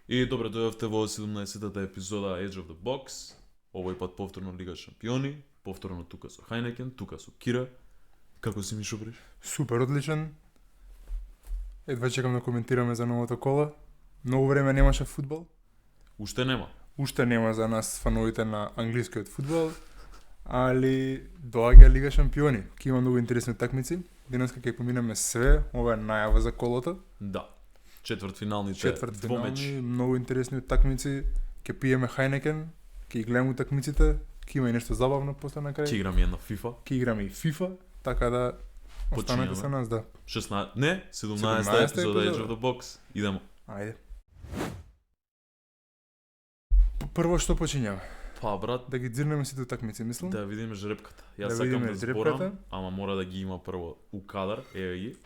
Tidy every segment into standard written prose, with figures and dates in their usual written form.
И добре дојдовте во 17-та епизода Edge of the Box. Овој пат повторно Лига Шампиони, повторно тука со Хајнекен, тука со Кира. Како си, Мишо, бреш? Супер, одличен. Едва чекам да коментираме за новото кола. Многу време немаше фудбал. Уште нема. Уште нема за нас фановите на англискиот фудбал, али доаѓа Лига Шампиони. Ке има многу интересни такмици. Денеска ќе поминеме све, ова е најава за колото. Да. Четвртфиналните двомеч. Многу интересни такмици. Ќе пиеме Хајнекен, ќе гледаме такмиците, ќе има и нешто забавно после на крај. Ќе играме една FIFA. Ќе играме и FIFA, така да останете Починеме. со нас, да. 17-та епизода Edge of the Box. Идемо. Ајде. Прво што почињаме? Па, брат, Да ги дзирнеме сите такмици, мислам. да видиме жребката. Јас Да сакам видиме да жребката. зборам, ама мора да ги има прво у кадар, еве ги.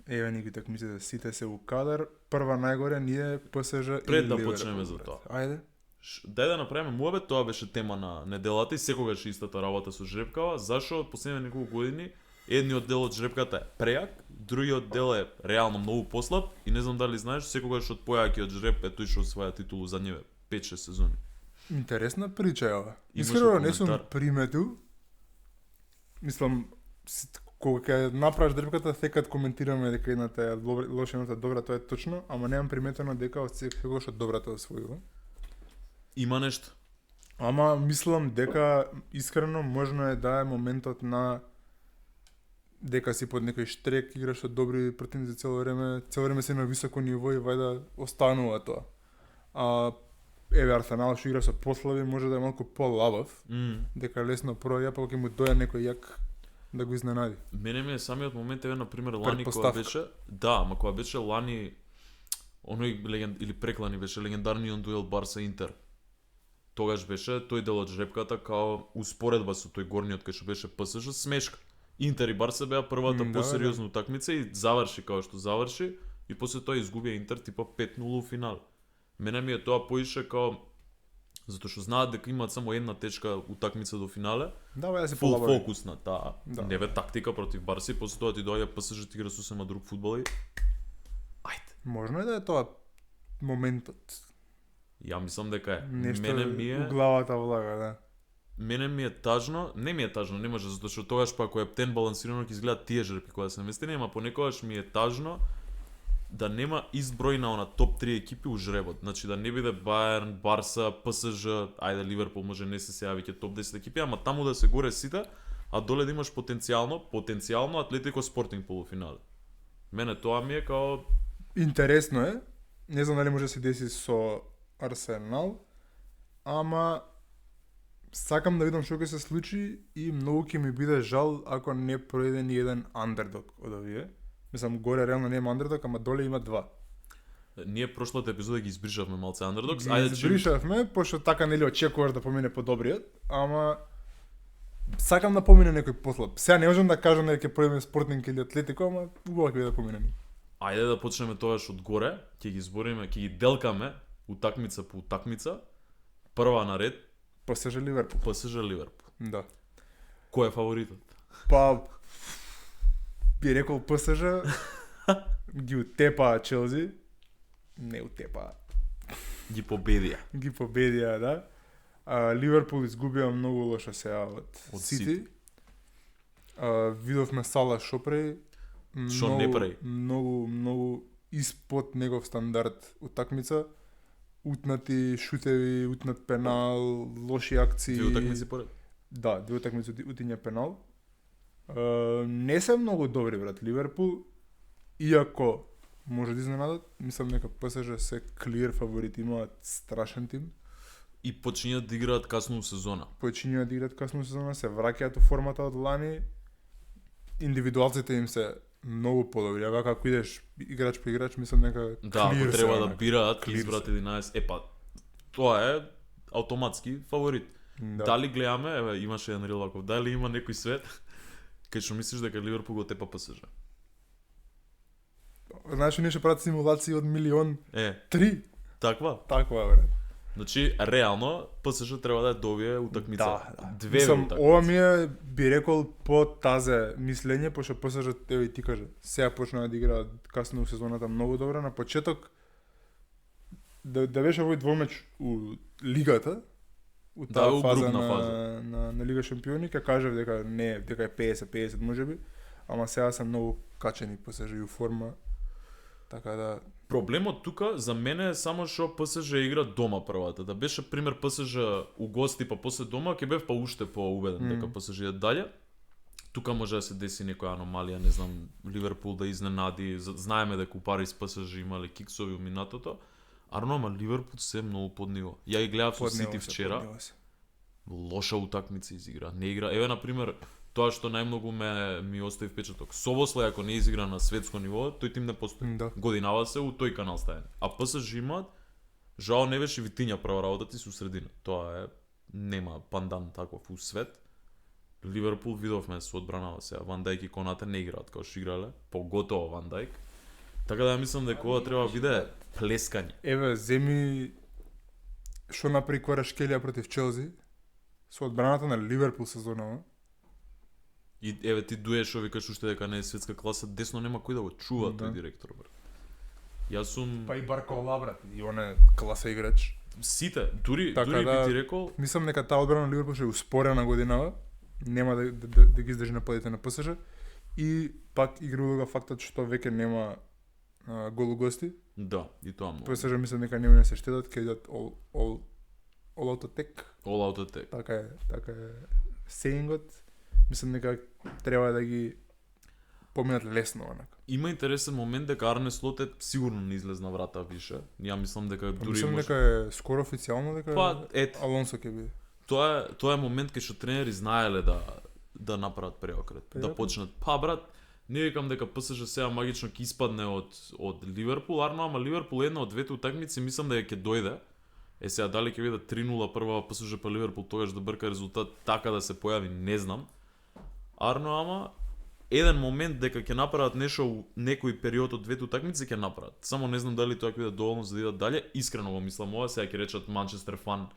Еве ни ги такмиците, сите се у кадар. Прва најгоре ние ПСЖ Пред и да Ливерпул, почнеме за брат. тоа. Ајде. Дај да направиме муабет, тоа беше тема на неделата и секогаш е истата работа со жребкава, зашо од последните неколку години едниот дел од жребката е прејак, другиот дел е реално многу послаб и не знам дали знаеш, секогаш од појакиот жреб е тој што освоја титулу задниве 5-6 сезони. Интересна прича е ова. Имаш Искрено ли не сум коментар? приметил. Мислам, кога ќе направиш дребката, секад коментираме дека едната е лоша, едната е добра, тоа е точно, ама немам приметено дека од секогаш од добрата освојува. Има нешто. Ама мислам дека искрено можно е да е моментот на дека си под некој штрек, играш од добри противници цело време си на високо ниво и вајда останува тоа. А еве Арсенал што игра со послаби може да е малку полабав, дека лесно проја, па ќе му доја некој јак да го изненади. Мене ми е самиот момент, еве, например, лани кога Предпоставка. беше... Да, ама кога беше лани, оној или преклани беше легендарниот дуел Барса-Интер. Тогаш беше тој дел од жребката као успоредба со тој горниот кај што беше ПСЖ, смешка. Интер и Барса беа првата Да, посериозна утакмица и заврши као што заврши и после тоа изгубија Интер типа 5-0 у финал. Мене ми е тоа поише као затоа што знаат дека имаат само една течка утакмица до финале. Да, да се Фул полабави. фокус на таа. Да. Не бе тактика против Барса и после тоа ти доаѓа ПСЖ ти игра сосема друг фудбал и ајде. Можно е да е тоа моментот. Ја мислам дека е. Нешто Мене ми у е главата влага, да. Мене ми е тажно, не ми е тажно, не може затоа што тогаш па ако е птен балансирано ќе изгледа тие жребки кои се местени, ама понекогаш ми е тажно да нема изброј на она топ 3 екипи у жребот. Значи да не биде Баерн, Барса, ПСЖ, ајде Ливерпул може не се јави ќе топ 10 екипи, ама таму да се горе сите, а доле да имаш потенцијално Атлетико Спортинг полуфинале. Мене тоа ми е као Интересно е. Не знам дали може да се деси со Арсенал, ама сакам да видам што ќе се случи и многу ќе ми биде жал ако не пројде ни еден андердог од овие. Мислам, горе реално нема андердог, ама доле има два. ние прошлата епизода ги избришавме малце андердокс. Ги Ајде избришавме, пошто така нели очекуваш да помине подобриот, ама сакам да помине некој послаб. Сега не можам да кажам дека ќе пројдеме Спортинг или Атлетико, ама убаво ќе биде да помине. Ајде да почнеме тоаш од горе, ќе ги збориме, ќе ги делкаме утакмица по утакмица. Прва на ред ПСЖ Ливерпул. ПСЖ Ливерпул. Да. Кој е фаворитот? Па би рекол ПСЖ ги утепа Челси. Не утепа. Ги победија. Ги победија, да. Ливерпул изгубија многу лошо сега од Сити. Сити. Видовме Сала шо прави. Шо не прави. Многу испод негов стандард утакмица. Утнати шутеви, утнат пенал, лоши акции. Две утакмици поред. Да, две утакмици утиња пенал. Не се многу добри, брат, Ливерпул. Иако може да изненадат, мислам дека ПСЖ се клир фаворит, имаат страшен тим. И почињаат да играат касно у сезона. Почињаат да играат касно сезона, се враќаат у формата од лани. Индивидуалците им се многу подобри. А како идеш играч по играч, мислам дека Да, ако клир се треба да онака. бираат, Клир избрат се. 11. Епа, тоа е автоматски фаворит. Да. Дали гледаме, еве имаше еден рил ваков, дали има некој свет кај што мислиш дека Ливерпул го тепа ПСЖ? Знаеш, ние ќе прават симулации од милион 3. Таква? Таква, брат. Значи, реално, ПСЖ треба да ја добие утакмица. Да. Две Мислам, утакмици. ова ми е, би рекол, по тазе мислење, пошто ПСЖ, еве и ти кажа, сега почнаа да играат касно у сезоната многу добро, на почеток да беше овој двомеч у лигата, у Да, таа у фаза групна на, фаза. на Лига шампиони, ќе кажев дека не, дека е 50-50 можеби, ама сега се многу качени ПСЖ и у форма. Така да Проблемот тука за мене е само што ПСЖ игра дома првата. Да беше пример ПСЖ у гости па после дома, ќе бев па уште поубеден дека ПСЖ е дале. Тука може да се деси некоја аномалија, не знам, Ливерпул да изненади. Знаеме дека у Париз ПСЖ имале киксови у минатото. Арно, ама Ливерпул се многу под ниво. Ја ги гледав со Сити вчера. Лоша утакмица изигра. Не игра. Еве на пример, тоа што најмногу ми остави впечаток. Собослај ако не изигра на светско ниво, тој тим не постои. Да. Годинава се у тој канал стајан. А ПСЖ имаат, жал не беше Витиња прва работа ти су средина. Тоа е нема пандан таков у свет. Ливерпул видовме со одбранава сега. Ван Дајк и Коната не играат како што играле, поготово Ван Дајк. Така да мислам дека ова треба да биде плескање. Еве, земи што направи Кварашкелија против Челси со одбраната на Ливерпул сезонава. И еве ти дуеш викаш уште дека не е светска класа, десно нема кој да го чува Да. тој директор, брат. Јас сум Па и Баркола, брат, и он е класа играч. сите, дури Така дури да- би ти рекол, Мислам дека таа одбрана на Ливерпул ќе е успорена годинава, нема да ги издржи нападите на ПСЖ и пак игра улога фактот што веќе нема гол у гости. да, и тоа многу. ПСЖ мислам дека нема да се штедат, ќе идат all out attack. All out attack. Така е сеингот. Мислам дека треба да ги поминат лесно онака. Има интересен момент дека Арне Слот е сигурно не излезна врата више. Ја мислам дека дури Мислам може... дека е скоро официјално дека Па, ет, Алонсо ќе биде. тоа е момент кај што тренери знаеле да направат преокрет, да Преокрет? почнат. Па брат, не викам дека ПСЖ сега магично ќе испадне од Ливерпул, арно, ама Ливерпул една од двете утакмици мислам дека ќе дојде. Е сега дали ќе биде 3-0 прва ПСЖ па Ливерпул тогаш да брка резултат така да се појави, не знам. Арно, ама еден момент дека ќе направат нешто у некој период од двете утакмици ќе направат. Само не знам дали тоа ќе биде доволно за да идат дале. Искрено го мислам ова, сега ќе речат Манчестер фан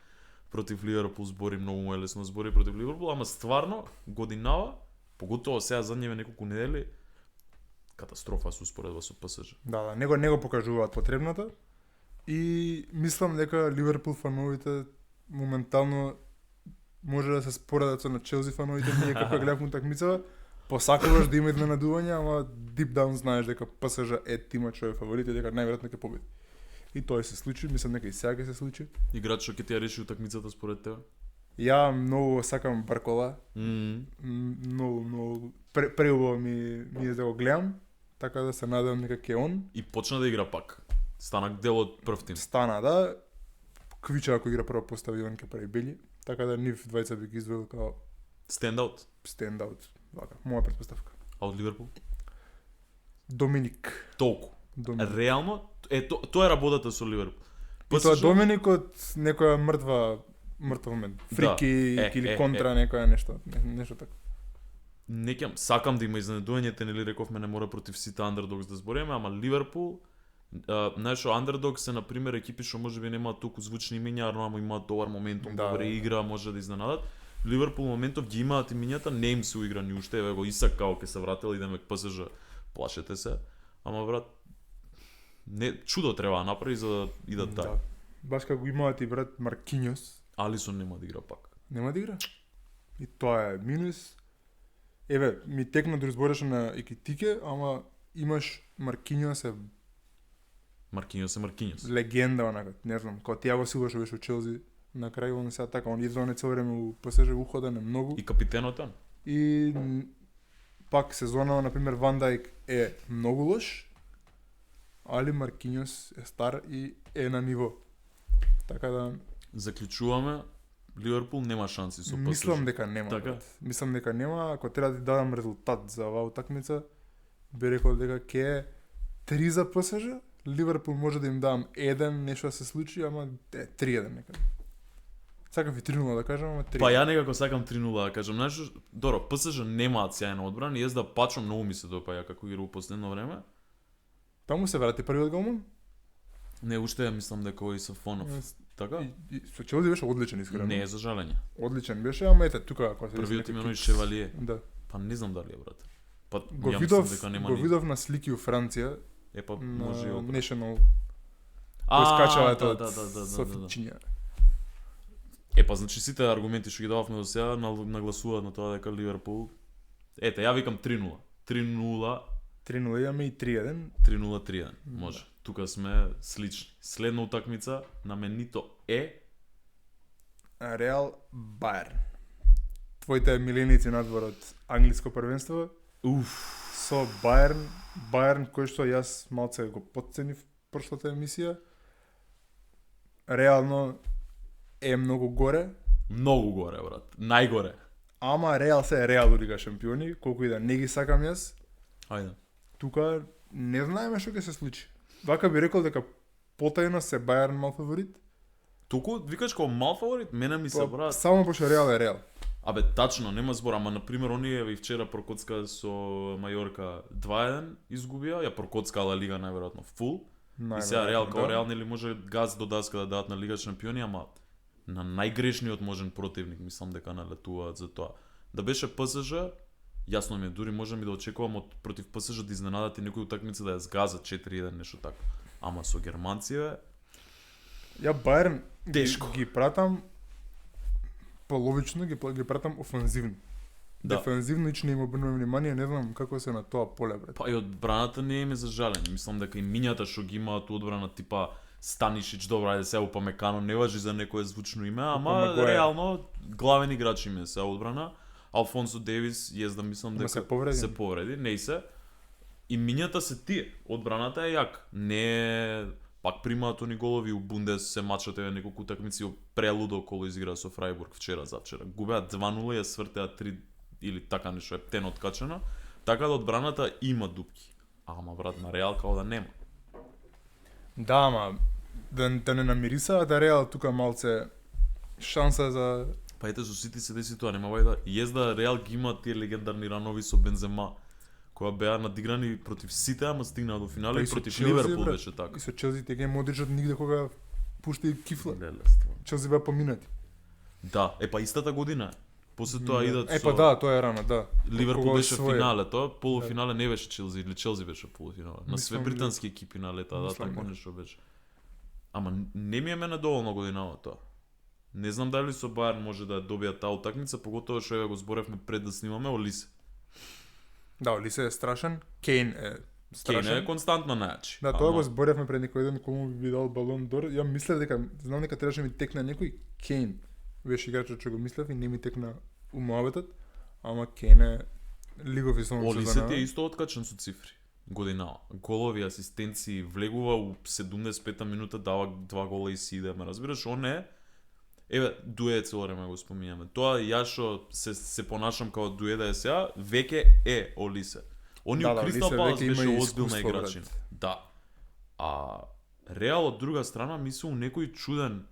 против Ливерпул збори, многу му е лесно збори против Ливерпул, ама стварно годинава, поготово сега задниве неколку недели, катастрофа со успоредба со ПСЖ. Да, не го покажуваат потребната. И мислам дека Ливерпул фановите моментално може да се споредат со на Челси фановите, ние како гледавме утакмицава, посакуваш да има изненадување, ама deep down знаеш дека ПСЖ е тимот што е фаворит и дека најверојатно ќе победи. И тоа се случи, мислам дека и сега ќе се случи. Играч што ќе ти ја реши утакмицата според тебе? Ја многу сакам Баркола, Mm. многу преубаво ми е да го гледам, така да се надевам дека ќе он И почна да игра пак. Стана дел од прв тим. стана, да. Квича ако игра прва постави, он ќе прави бели, така да нив двајца би ги издвоил као Стендаут. стендаут, вака, моја претпоставка. А од Ливерпул? Доминик. Толку. Доминик. Реално, тоа е работата со Ливерпул. И тоа Доминик од некоја мртв момент. Фрики или контра некоја нешто така. Некам сакам да има изненадувањето, нели рековме не мора против сите андердогс да збориме, ама Ливерпул знаеш што андердогс се на пример екипи што можеби немаат толку звучни имиња, ама имаат добар моментум, Да, добра да. игра, може да изненадат. Ливерпул моментов ги имаат имињата, не им се уигра ни уште, еве го Исак као ќе се вратил, идеме к ПСЖ, плашете се. Ама брат, не чудо треба да направи за да идат Да. така. Баш како имаат и брат Маркињос, Алисон нема да игра пак. нема да игра. И тоа е минус. Еве, ми текна да разбореше на Екитике, ама имаш Маркињос е Маркињос е Маркињос. легенда онака, не знам, као Тиаго Силва што беше у Челси, на крај он сега така, он идва цело време у ПСЖ ухода не многу. И капитенот е. И пак сезона, на пример, Ван Дајк е многу лош, али Маркињос е стар и е на ниво. Така да Заклучуваме, Ливерпул нема шанси со ПСЖ. мислам дека нема. Така? брат. Мислам дека нема, ако треба да ти дадам резултат за оваа утакмица, би рекол дека ќе е 3 за ПСЖ, Ливерпул може да им дам 1 нешто да се случи, ама 3-1 некаде. Сакав и 3-0 да кажам, ама 3. Па ја некако сакам 3-0 да кажам. Знаеш, што- добро, ПСЖ немаат сјајна одбрана, и јас да Пачо многу ми се допаѓа како игра у последно време. Таму се врати првиот голман. Не, уште ја мислам дека овој Сафонов. Така? И со Челси беше одличен искрено. Не е за жалење. Одличен беше, ама ете тука ако се Првиот некој име оној кикс. Шевалие. Да. Па не знам дали е брат. Па Го ја видов, мислам дека нема го ни. видов на слики у Франција Е па на може и опра. National. кој скачале да, од да, да, да, да, да. Софичиња. Па значи сите аргументи што ги дававме до сега нагласуваат на тоа дека Ливерпул. Ете, ја викам 3-0. 3-0, 3-0 имаме и 3-1. 3-0, 3-1. Може. Тука сме слични. Следна утакмица на менито е Реал Бајерн. Твоите миленици надвор од англиско првенство со Бајерн, кој што јас малце го потценив прошлата емисија. Реално е многу горе, многу горе, брат. Најгоре. ама Реал се е Реал Лига шампиони, колку и да не ги сакам јас. Ајде. Тука не знаеме што ќе се случи. Вака би рекол дека потајно се Бајерн мал фаворит. Туку викаш како мал фаворит, мене ми се брат. Само пошто Реал е Реал. Абе тачно, нема збор, ама на пример оние и вчера прокоцка со Мајорка 2-1 изгубија, ја прокоцка Ла Лига најверојатно фул. И сега Реал као Реал нели може газ до даска да дадат на Лига шампиони, ама на најгрешниот можен противник мислам дека налетуваат за тоа. Да беше ПСЖ, јасно ми е, дури можем и да очекувам од против ПСЖ да изненадат и некој утакмица да ја згазат 4-1 нешто така. Ама со германците Ја Бајерн Тешко. ги пратам половично, ги пратам офанзивно. Да. Дефанзивно ич не им обрнувам внимание, не знам како се на тоа поле, брат. па и одбраната не им е за жалење. Мислам дека и мињата што ги имаат у одбрана типа Станишич, добро, ајде се Упамекано не важи за некое звучно име, ама Упамекано. реално главен играч им е се одбрана. Алфонсо Девис, јас мислам дека се повреди, не и се. И мињата се тие, одбраната е јак. Не пак примаат они голови у Бундес, се мачат неколку утакмици, прелудо околу изигра со Фрајбург вчера завчера. Губеа 2-0 и ја свртеа 3 или така нешто, ептен откачено. Така да одбраната има дупки. Ама брат, на Реал као да нема. Да, ама да не намирисаат да Реал тука малце шанса за Па ете со Сити се деси тоа, нема вајда. Језда Реал ги има тие легендарни ранови со Бензема, која беа надиграни против Сите, ама стигнаа до финале Па и и со против Челси, Ливерпул брат. беше така. и со Челси тега Модричот нигде кога пушта и кифла. Леле, стварно. Челси беа поминати. Да, па истата година е. После тоа идат со Па да, тоа е рано, да. Ливерпул Кога беше освои. финалето, полуфинале не беше Челси, или Челси беше полуфинале. На све Мислам британски екипи на лета, да, мислам тако дека. нешто беше. Ама не ми е мене доволно годинава тоа. Не знам дали со Бајерн може да добија таа утакмица, поготово што ја го зборевме пред да снимаме Олисе. Да, Олисе е страшен, Кейн е страшен. Кейн е константно најачи. Да, тоа го зборевме пред некој ден кому би дал балон дор. Ја мислев дека знам дека требаше ми текне некој Кейн. Беше играчот што го мислев и не ми текна умоветот, ама Кейн е лигови само Олисе ти е исто откачен со цифри. Годинава. Голови, асистенции, влегува у 75-та минута, дава 2 гола и си иде. Ме разбираш, он е еве Дуе цело време го споминаме. Тоа јас што се понашам како Дуе да е сега, веќе е Олисе. Они Да, у да, Кристал Олисе Палас веќе беше има и озбилна искуство, играчина. брат. Да. А Реал од друга страна мисли у некој чуден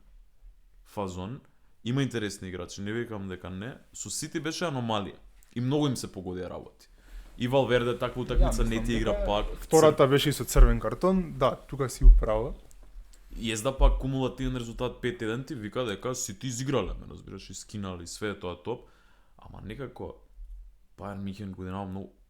фазон. Има интересни играчи, не викам дека не. Со Сити беше аномалија. И многу им се погодија работи. И Валверде таква утакмица не ти игра пак. Втората беше и со црвен картон, да, тука си управа. Језда пак кумулативен резултат 5-1 ти вика дека Сити изиграле, ме разбираш, и скинали све тоа топ. Ама некако Бајерн Михен годинава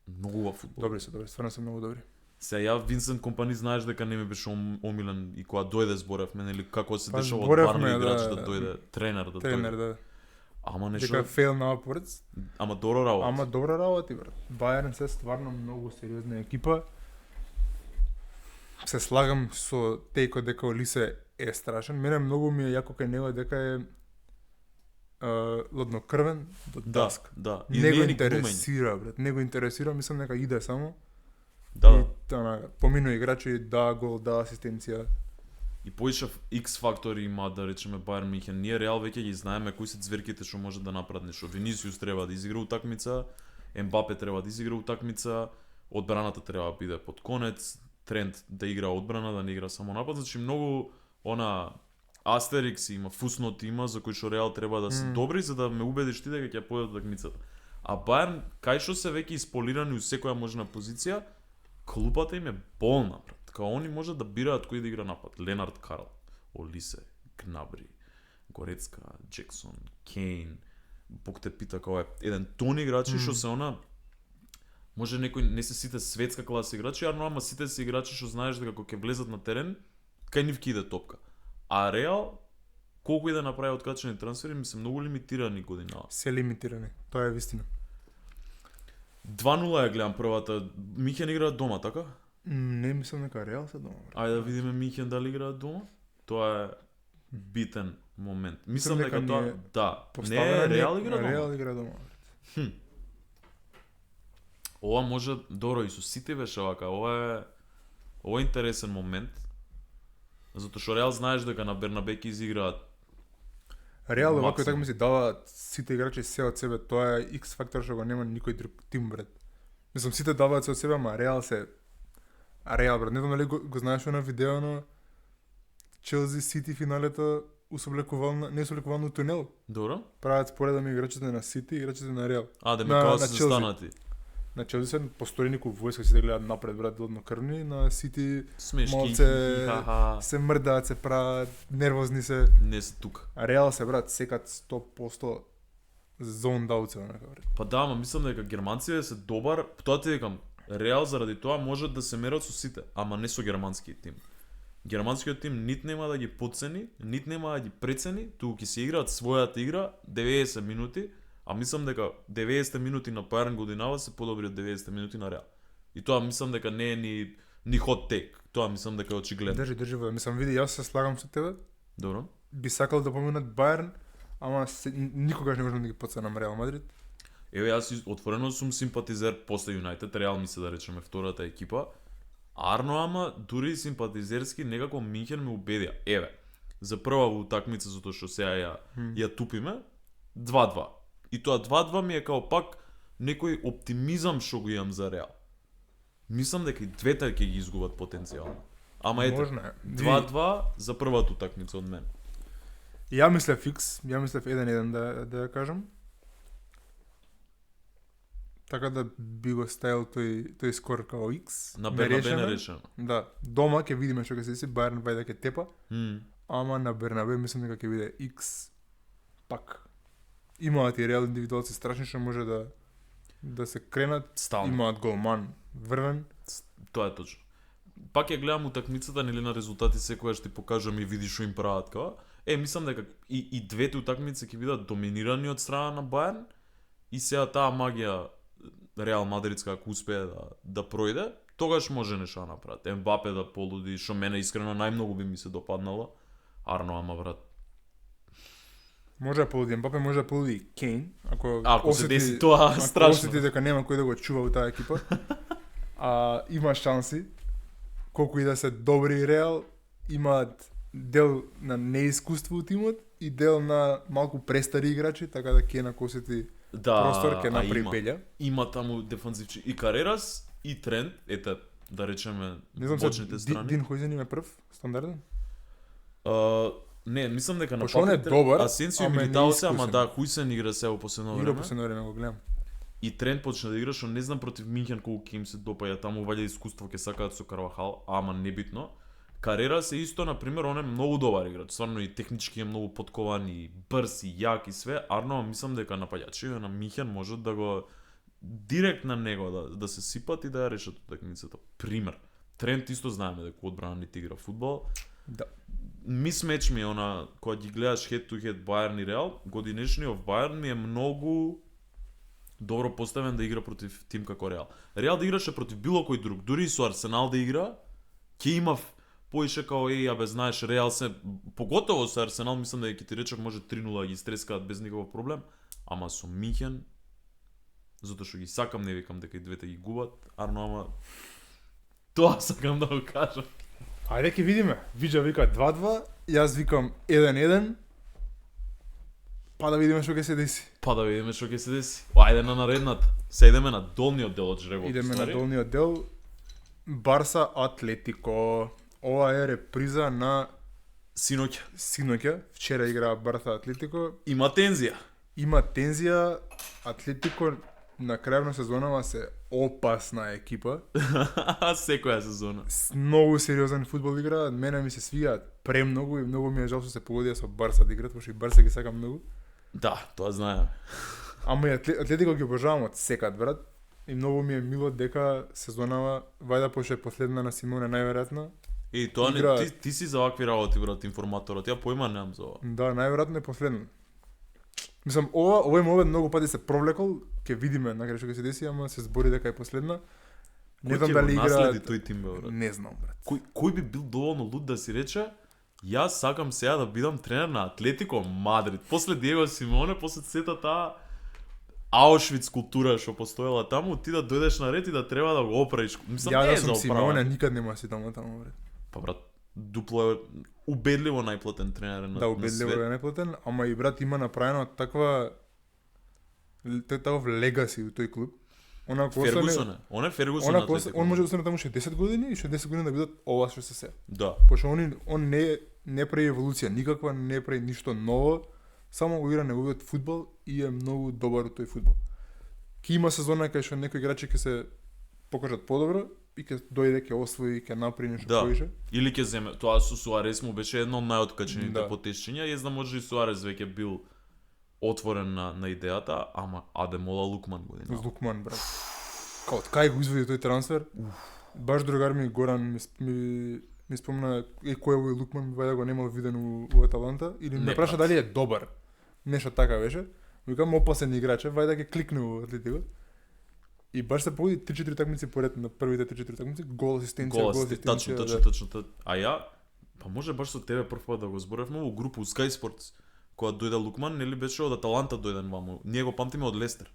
многу убав фудбал. Добри се, стварно се многу добри. Сега ја Винсент Компани знаеш дека не ми беше омилен и кога дојде зборевме, нели како се Па дешава од зборевме, барни играч да, да дојде, тренер да Тренер, дојде. да. Ама Дека нешто, фейл на порец. ама добро работа. Ама добра работа, брат. Бајерн се стварно многу сериозна екипа. Се слагам со тејко дека Олисе е страшен. Мене многу ми е јако кај него дека е ладнокрвен до Да, таска. да. Не го не е ни интересира, брат. Не го интересира, мислам дека иде само. глумење. Да. И поминува играчи, да гол, да асистенција. И поишав X фактори има да речеме Бајерн Михен. Ние Реал веќе ги знаеме кои се цверките што може да направат нешто. Винисиус треба да изигра утакмица, Ембапе треба да изигра утакмица, одбраната треба да биде под конец, Трент да игра одбрана, да не игра само напад. Значи многу она астерикс има, фусноти има за кои што Реал треба да се добри за да ме убедиш ти дека ќе појдат утакмицата. А Бајерн кај што се веќе исполирани у секоја можна позиција, клупата им е болна, брат. Као они може да бираат кој да игра напад. Ленард Карл, Олисе, Гнабри, Горецка, Джексон, Кейн. Бог те пита као е еден тон играчи што се она може некој не се сите светска класа играчи, ама сите се играчи што знаеш дека кога ќе влезат на терен кај нив ќе иде топка. А Реал колку и да направи откачени трансфери, ми се многу лимитирани година. Се лимитирани. Тоа е вистина. 2-0 ја гледам првата. Михен играат дома, така? Не мислам дека Реал се дома. Ајде да видиме Михен дали играат дома. Тоа е битен момент. Мислам дека дека тоа ни е не Реал игра дома. Реал игра дома. Ова може добро и со Сити беше вака. Ова е интересен момент. Затоа што Реал знаеш дека на Бернабе ќе изиграат. Реал максимум. овако така ми се дава сите играчи се од себе, тоа е X фактор што го нема никој друг тим, брат. Мислам сите даваат се од себе, ама Реал брат, не знам дали го знаеш на видео на Челси Сити финалето не усоблекувално тунел. Добро? Прават споредами играчите на Сити и играчите на Реал. Да ми На- кога на се Челси. станати. На Челси се построени ко војска, сите гледаат напред, брат, длоднокрвни, на Сити Смешки, малце ха-ха. се мрдаат, се прават, нервозни се. Не се тука. А Реал се, брат, секат 100% zoned out се, онака, брат. Па да, ама мислам дека германците се добар, тоа ти викам, Реал заради тоа можат да се мерат со сите, ама не со германскиот тим. Германскиот тим нит нема да ги подцени, нит нема да ги прецени, туку ќе се играат својата игра 90 минути, а мислам дека 90 минути на Bayern годинава се подобри од 90 минути на Реал. И тоа мислам дека не е ни hot take, тоа мислам дека е очигледно. Држи вода. Мислам, види, јас се слагам со тебе. Добро. Би сакал да поминат Бајерн, ама никогаш не можам да ги подценам Реал Мадрид. Еве јас отворено сум симпатизер после Юнајтед, Реал ми се да речеме втората екипа. Арно ама дури симпатизерски некако Минхен ме убедија. Еве, за прва утакмица затоа што сега ја тупиме 2-2. И тоа 2-2 ми е као пак некој оптимизам што го имам за Реал. Мислам дека и двете ќе ги изгубат потенцијално. Ама ете, Можно е. 2-2 за првата утакмица од мен. Ја мислев фикс, ја мислев 1-1 да ја кажам. Така да би го ставил тој скор као X. На Бернабе нерешено. нерешено. Да, дома ќе видиме што ќе се деси, Бајерн вајде ќе тепа, М. ама на Бернабе мислам дека ќе биде X пак. Имаат и Реал индивидуалци страшни што може да се кренат. Стално. Имаат голман врвен. Тоа е точно. Пак ја гледам утакмицата, нели на резултати секогаш ти покажам и видиш што им прават као. Мислам дека и двете утакмици ќе бидат доминирани од страна на Бајерн и сега таа магија Реал Мадридска ако успее да пројде, тогаш може нешто да направат. Ембапе да полуди, што мене искрено најмногу би ми се допаднало. Арно ама брат. Може да полуди Ембапе, може да полуди и Кейн, Ако се деси тоа ако страшно. осети дека нема кој да го чува во таа екипа. Има шанси. Колку и да се добри Реал, имаат дел на неискуство у тимот и дел на малку престари играчи, така да Кейн ако осети простор ќе направи белја. Има таму дефанзивчи и Карерас и Трент, ете да речеме Не знам бочните се страни. Дин Хојзен им е прв, стандарден. Не, мислам дека на Пошто он е пакет добар, Асенсио и ама е Милитао се, ама неискусен. да, Хујсен игра се во последно Игра време. последно време го гледам. И Трент почна да игра, што не знам против Минхен колку ќе им се допаѓа, таму ваѓа искуство ќе сакаат со Карвахал, ама небитно. Карера се исто, на пример, он е многу добар играч, стварно и технички е многу подкован и брз и јак и све. Арно мислам дека напаѓачи на Минхен можат да го директ на него да се сипат и да ја решат утакмицата. Пример. Трент исто знаеме дека одбрана нити игра фудбал. Да. Мисмеч ми е она кога ги гледаш head to head Bayern и Реал, годинешниот Bayern ми е многу добро поставен да игра против тим како Реал. Реал да играше против било кој друг, дури и со Арсенал да игра, ќе имав поише као абе знаеш Реал се поготово со Арсенал, мислам дека ќе ти речам може 3-0 ги стрескаат без никаков проблем, ама со Минхен затоа што ги сакам, не викам дека и двете ги губат, арно ама тоа сакам да го кажам. Ајде ќе видиме. Виджа вика 2-2, јас викам 1-1. Па да видиме што ќе се деси. Па да видиме што ќе се деси. Ајде на наредната. Се идеме на долниот дел од жребот. Идеме на долниот дел. Барса Атлетико. Ова е реприза на Синоќа. Вчера играа Барса Атлетико. Има тензија. Има тензија. Атлетико на крај на сезонава се опасна екипа. Секоја сезона. С многу сериозен фудбал играат. Мене ми се свијаат премногу и многу ми е жал што се погодија со Барса да играат, пошто и Барса ги сакам многу. Да, тоа знаеме. Ама и Атлетико ги обожавам од секад, брат. И многу ми е мило дека сезонава, вајда пошто е последна на Симоне најверојатно, тоа не, игра- ти си за вакви работи, брат, информаторот. Ја поима немам за ова. Да, најверојатно е последно. Мислам, овој момент многу пати се провлекол, ќе видиме на крај што ќе се деси, ама се збори дека е последна. Не Кој знам ќе дали го наследи играат. тој тим, бе, брат? Не знам, брат. Кој би бил доволно луд да си рече јас сакам сега да бидам тренер на Атлетико Мадрид. После Диего Симеоне, после сета таа Аушвиц култура што постоела таму, ти да дојдеш на ред и да треба да го оправиш. Мислам, Ја не е да за сум Симеоне, оправа. никад нема си таму, брат. Па брат, дупло е убедливо најплатен тренер на, Да, на убедливо свет. е неплатен, ама и брат има направено таков легаси у тој клуб. Она кој Фергусон е. Он е Фергусон на Атлетико. он може да остане таму 60 години и 60 години да бидат ова што се се. Да. Пошто он не прави еволуција никаква, не прави ништо ново, само го игра неговиот фудбал и е многу добар у тој фудбал. Ки има сезона кај што некои играчи ќе се покажат подобро и ќе дојде, ќе освои, ќе направи нешто Да. повеќе. Или ќе земе, тоа со Суарес му беше едно од најоткачените Да. потешчиња, јас да може и Суарес веќе бил отворен на идејата, ама Адемола Лукман година. Лукман, брат. Као, кај го извади тој трансфер? Баш другар ми Горан ми спомна кој е овој Лукман, вајде го немал виден у Аталанта или Не, ме праша брат. дали е добар. Нешто така беше. Викам опасен играч е, вајде ќе кликне у Атлетико. И баш се погоди 3-4 такмици поред на првите 3-4 такмици, гол асистенција, Гол гол асистенција, точно, асистенција. точно, точно. А ја, па може баш со тебе прв пат да го зборевме во група у Sky Sports, кога дојде Лукман, нели беше од Аталанта дојден ваму. Ние го памтиме од Лестер.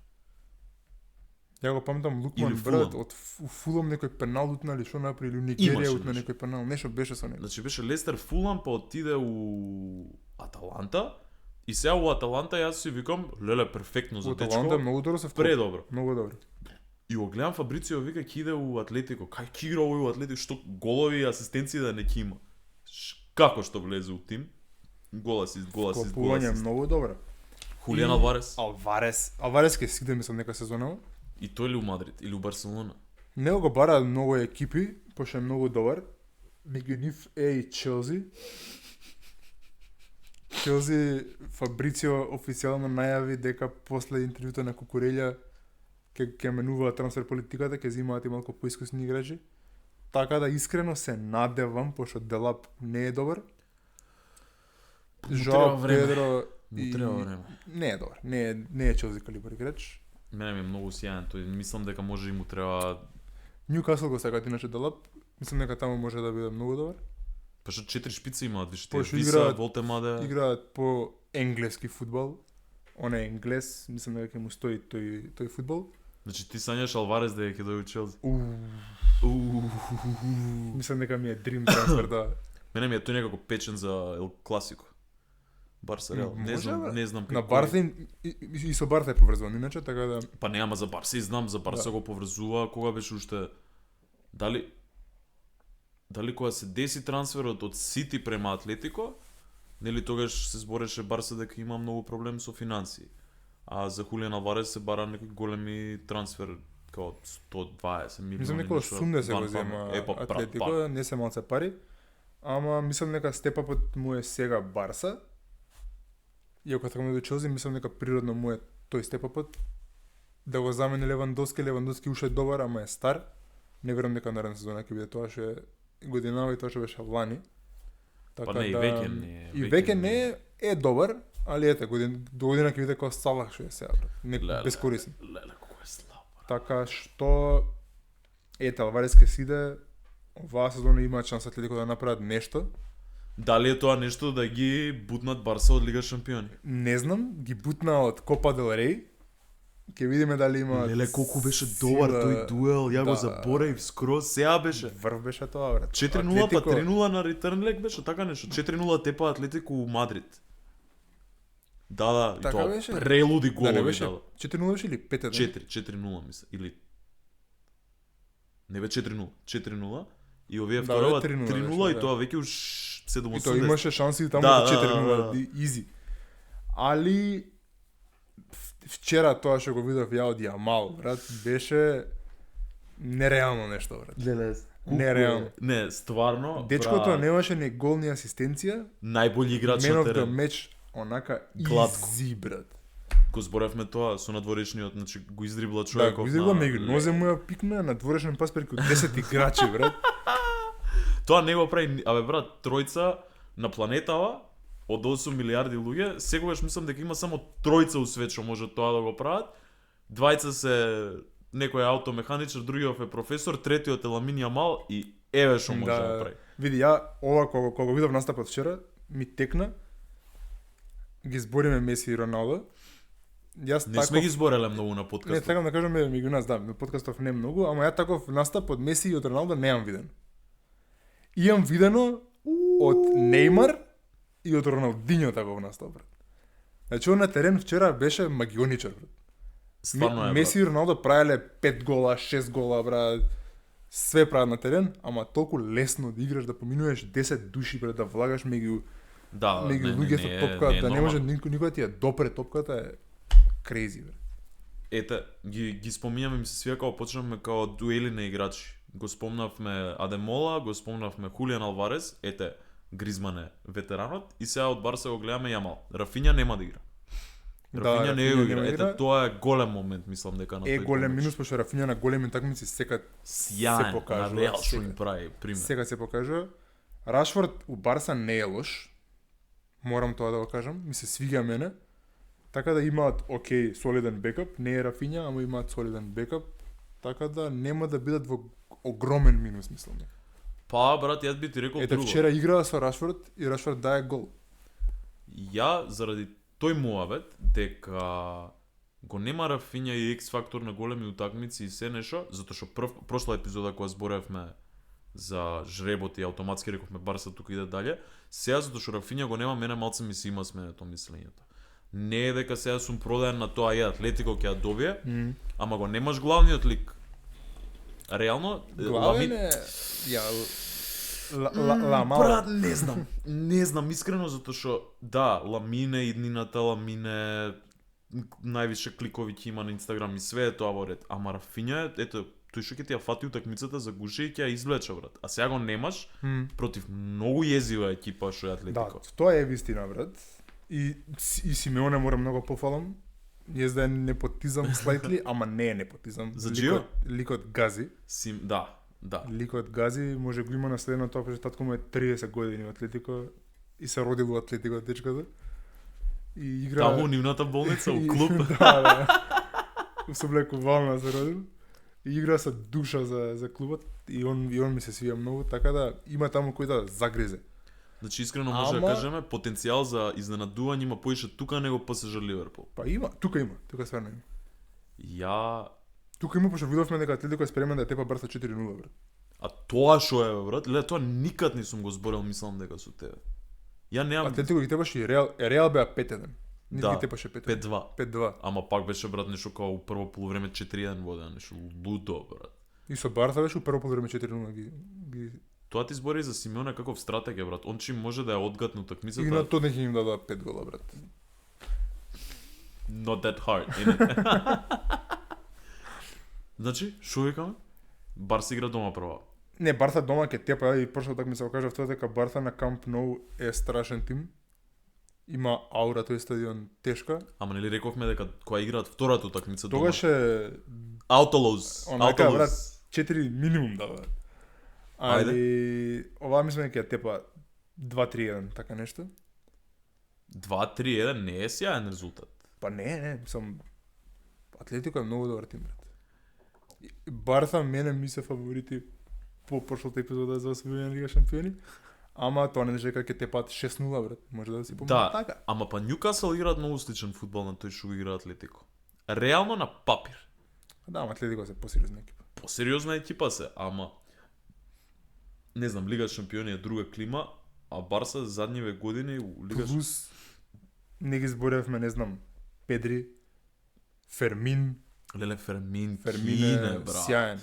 Ја го памтам Лукман, Или брат, Фулам. од Фулам некој пенал утнали, што направи, или у Нигерија Имаше утна нешто. некој пенал, нешто беше со него. Значи беше Лестер Фулам, па отиде у Аталанта. И сега у Аталанта јас си викам, леле, перфектно за У Аталанта дечко. многу добро се вклопи. Предобро. Многу добро. И го гледам Фабрицио вика ќе иде у Атлетико. Кај ќе игра овој у Атлетико, што голови и асистенции да не ќе има. Како што влезе у тим? Гол асист, гол асист, гол Клопување асист. многу добро. Хулиан И- Алварес. Алварес ќе сиде мислам нека сезона. И тој ли у Мадрид или у Барселона? Него го бараат многу екипи, пошто е многу добар. Меѓу нив е и Челси. Челси Фабрицио официјално најави дека после интервјуто на Кукурелја ќе менуваат трансфер политиката, ќе земаат и малку поискусни играчи. Така да искрено се надевам, пошто Делап не е добар. Му треба Жоао време. Педро Му треба време. не е добар. Не е Челси калибар играч. Мене ми е многу сјаен тој. Мислам дека може и му треба. Ньюкасл го сакаат иначе Делап. Мислам дека таму може да биде многу добар. Па што 4 шпици имаат, више Пошто тие Виса, играат- Волтемаде. Играат по енглески фудбал. Он е енглес, мислам дека ќе му стои тој фудбал. Значи ти сањаш Алварес дека ќе дојде у Челси. Мислам дека ми е дрим трансфер да. Мене ми е тој некако печен за Ел Класико. Барса Реал. Не Може, знам, бе. не знам На кој- Барса и со Барса е поврзуван иначе, така да Па не, ама за Барса и знам, за Барса Да. го поврзува, кога беше уште дали кога се деси трансферот од Сити према Атлетико, нели тогаш се збореше Барса дека има многу проблем со финансии. А за Хулиан Алварес се бара некои големи трансфер као 120 милиони. мислам дека нешто 80 го ван зема памет. Па, Атлетико, не се малце пари. Ама мислам дека степапот му е сега Барса. Иако така до Челси, мислам дека природно му е тој степапот. Да го замени Левандовски уште е добар, ама е стар. Не верувам дека наредна сезона ќе биде тоа што е годинава и тоа што беше лани. Па не, и веќе не е. И веќе не е добар, али ете, до година ќе биде како Салах што е сега, брат. Леле. Бескорисен. Леле, колку е слаб. Така што ете Алварес ке сиде, оваа сезона има шанс Атлетико да направат нешто. Дали е тоа нешто да ги бутнат Барса од Лига шампиони? Не знам, ги бутна од Копа дел Рей. Ќе видиме дали има Леле, колку беше добар тој дуел, ја го Да. заборев скроз, сега беше. Врв беше тоа, брат. 4-0 па Атлетико- 3-0 на return leg беше така нешто. 4-0 тепа Атлетико у Мадрид. Да, и Така тоа беше. прелуди Да, голови не беше дава. 4-0 беше или 5-1? 4-0 мисля, или не бе 4-0, 4-0 и овие Да, вторава бе, 3:0 3-0 и беше, тоа веќе уж И 7-80. тоа имаше шанси таму Да, до 4-0, да, да. изи. Али вчера тоа што го видов ја од Јамал, брат, беше нереално нешто, брат. Леле, Нереално. Не, стварно. Дечкото брат, немаше ни гол ни асистенција, најбољи играч мен на of the терен. match онака Гладко. изи, брат. Го зборевме тоа со надворешниот, значи го издрибла Да, човеков. го издрибла на- меѓу нозе му ја пикна на дворешен пас преку 10 играчи, брат. Тоа не го прави, абе брат, тројца на планетава од 8 милиарди луѓе, секогаш мислам дека има само тројца у свет што може тоа да го прават. Двајца се некој е аутомеханичар, другиот е професор, третиот е Ламин Јамал и еве што може да прави. Види, ја ова кога видов настапот вчера, ми текна ги збориме Меси и Роналдо. Јас Не сме ги збореле многу на подкастот. Не, сакам да кажам меѓу нас, да, на подкастов не многу, ама ја таков настап од Меси и од Роналдо неам виден. Имам видено од Неймар и од Роналдиньо таков настап, брат. Значи, он на терен вчера беше магионичар, брат. Стварно е, Меси и Роналдо правеле 5 гола, 6 гола, брат. Све прават на терен, ама толку лесно да играш, да поминуваш 10 души, брат, да влагаш меѓу луѓе со топка, да не може никој да ти ја допре топката е крейзи, брат. Ете, ги споминјаме, ми се свија као почнавме као дуели на играчи. Го спомнавме Адемола, го спомнавме Хулиан Алварес, ете, Гризман е ветеранот, и сега од Барса го гледаме Јамал. Рафиња нема да игра. Рафиња не го игра. Ете, тоа е голем момент, мислам дека на тој голем минус, пошто Рафиња на големи такмици сега се покажува. Реал што им прави, пример. Сега се покажува. Рашфорд у Барса не е лош. Морам тоа да го кажам, ми се свиѓа мене. Така да имаат окей, солиден бекап, не е Рафиња, ама имаат солиден бекап, така да нема да бидат во огромен минус, мислам. Па, брат, јас би ти рекол друго. Ете, вчера играа со Рашфорд и Рашфорд дае гол. Ја, заради тој муавет, дека го нема Рафиња и X фактор на големи утакмици и се нешто, затоа што прошла епизода кога зборевме за жребот и автоматски рековме Барса тука иде дале, сега затоа што Рафиња го нема, мене малце ми се има сменето мислењето. Не е дека сега сум продаен на тоа и Атлетико ќе ја добие, ама го немаш главниот лик. Реално, главен е Ламал. Брат, не знам искрено, затоа што да, Ламине иднината, Ламине највише кликови ќе има на Инстаграм и све е тоа во ред. Ама Рафиња, ето, тој што ќе ти ја фати утакмицата за гуше и ќе ја извлече, брат. А сега го немаш против многу језива екипа што е Атлетико. Да, тоа е вистина, брат. И Симеоне мора многу пофалам. Јас да е непотизам slightly, ама не е непотизам. За Джио? Ликот Гази. Да. Ликот Гази може го има наследено тоа, пошто татко му е 30 години во Атлетико и се родил во Атлетико дечката. И игра таму нивната болница у клуб. Да. Со облекувална се родил. И игра со душа за клубот и он ми се свија многу, така да има таму кој да загризе. Значи искрено може да кажеме потенцијал за изненадување има поише тука него ПСЖ Ливерпул. Па има, тука стварно има. Тука има, пошто видовме дека Атлетико е спремен да тепа Барса 4-0, брат. А тоа што е, брат? Леле, тоа никад не сум го зборел, мислам дека со тебе. Ја немам. Атлетико ги тепаше и Реал беа 5-1. Да, ги тепаше 5-2. 5-2. Ама пак беше, брат, нешто као у прво полувреме 4-1 водеа, нешто лудо, брат. И со Барса беше у прво полувреме 4-0 ги Тоа ти збори за Симеоне каков стратег брат. Он чим може да ја одгатне утакмицата. И на тоа нека им дадат 5 гола, брат. Not that hard, innit? Значи, шо викаме? Барса игра дома прва. Не, Барса дома ќе тепа и прошто так ми се окажа тоа дека Барса на Камп Ноу е страшен тим. Има аура тој стадион тешка. Ама нели рековме дека кога играат втората утакмица дома. Тогаш е Аутолоз. Онака, брат, 4 минимум да бе. Али ова мислам дека ја тепа 2-3-1, така нешто. 2-3-1 не е сјаен резултат. Па не, сам Атлетико е многу добар тим, брат. Барса мене ми се фаворити по прошлата епизода за освојување на Лига шампиони. Ама тоа не дека ќе тепат 6-0, брат. Може да си помисли така. Ама па Њукасл играат многу сличен фудбал на тој што го игра Атлетико. Реално на папир. Да, ама Атлетико се посериозна екипа. Посериозна екипа се, ама не знам, Лига шампиони е друга клима, а Барса задниве години у Лига плюс не ги зборевме, не знам, Педри, Фермин. Леле, Фермин е брат. Сјаен.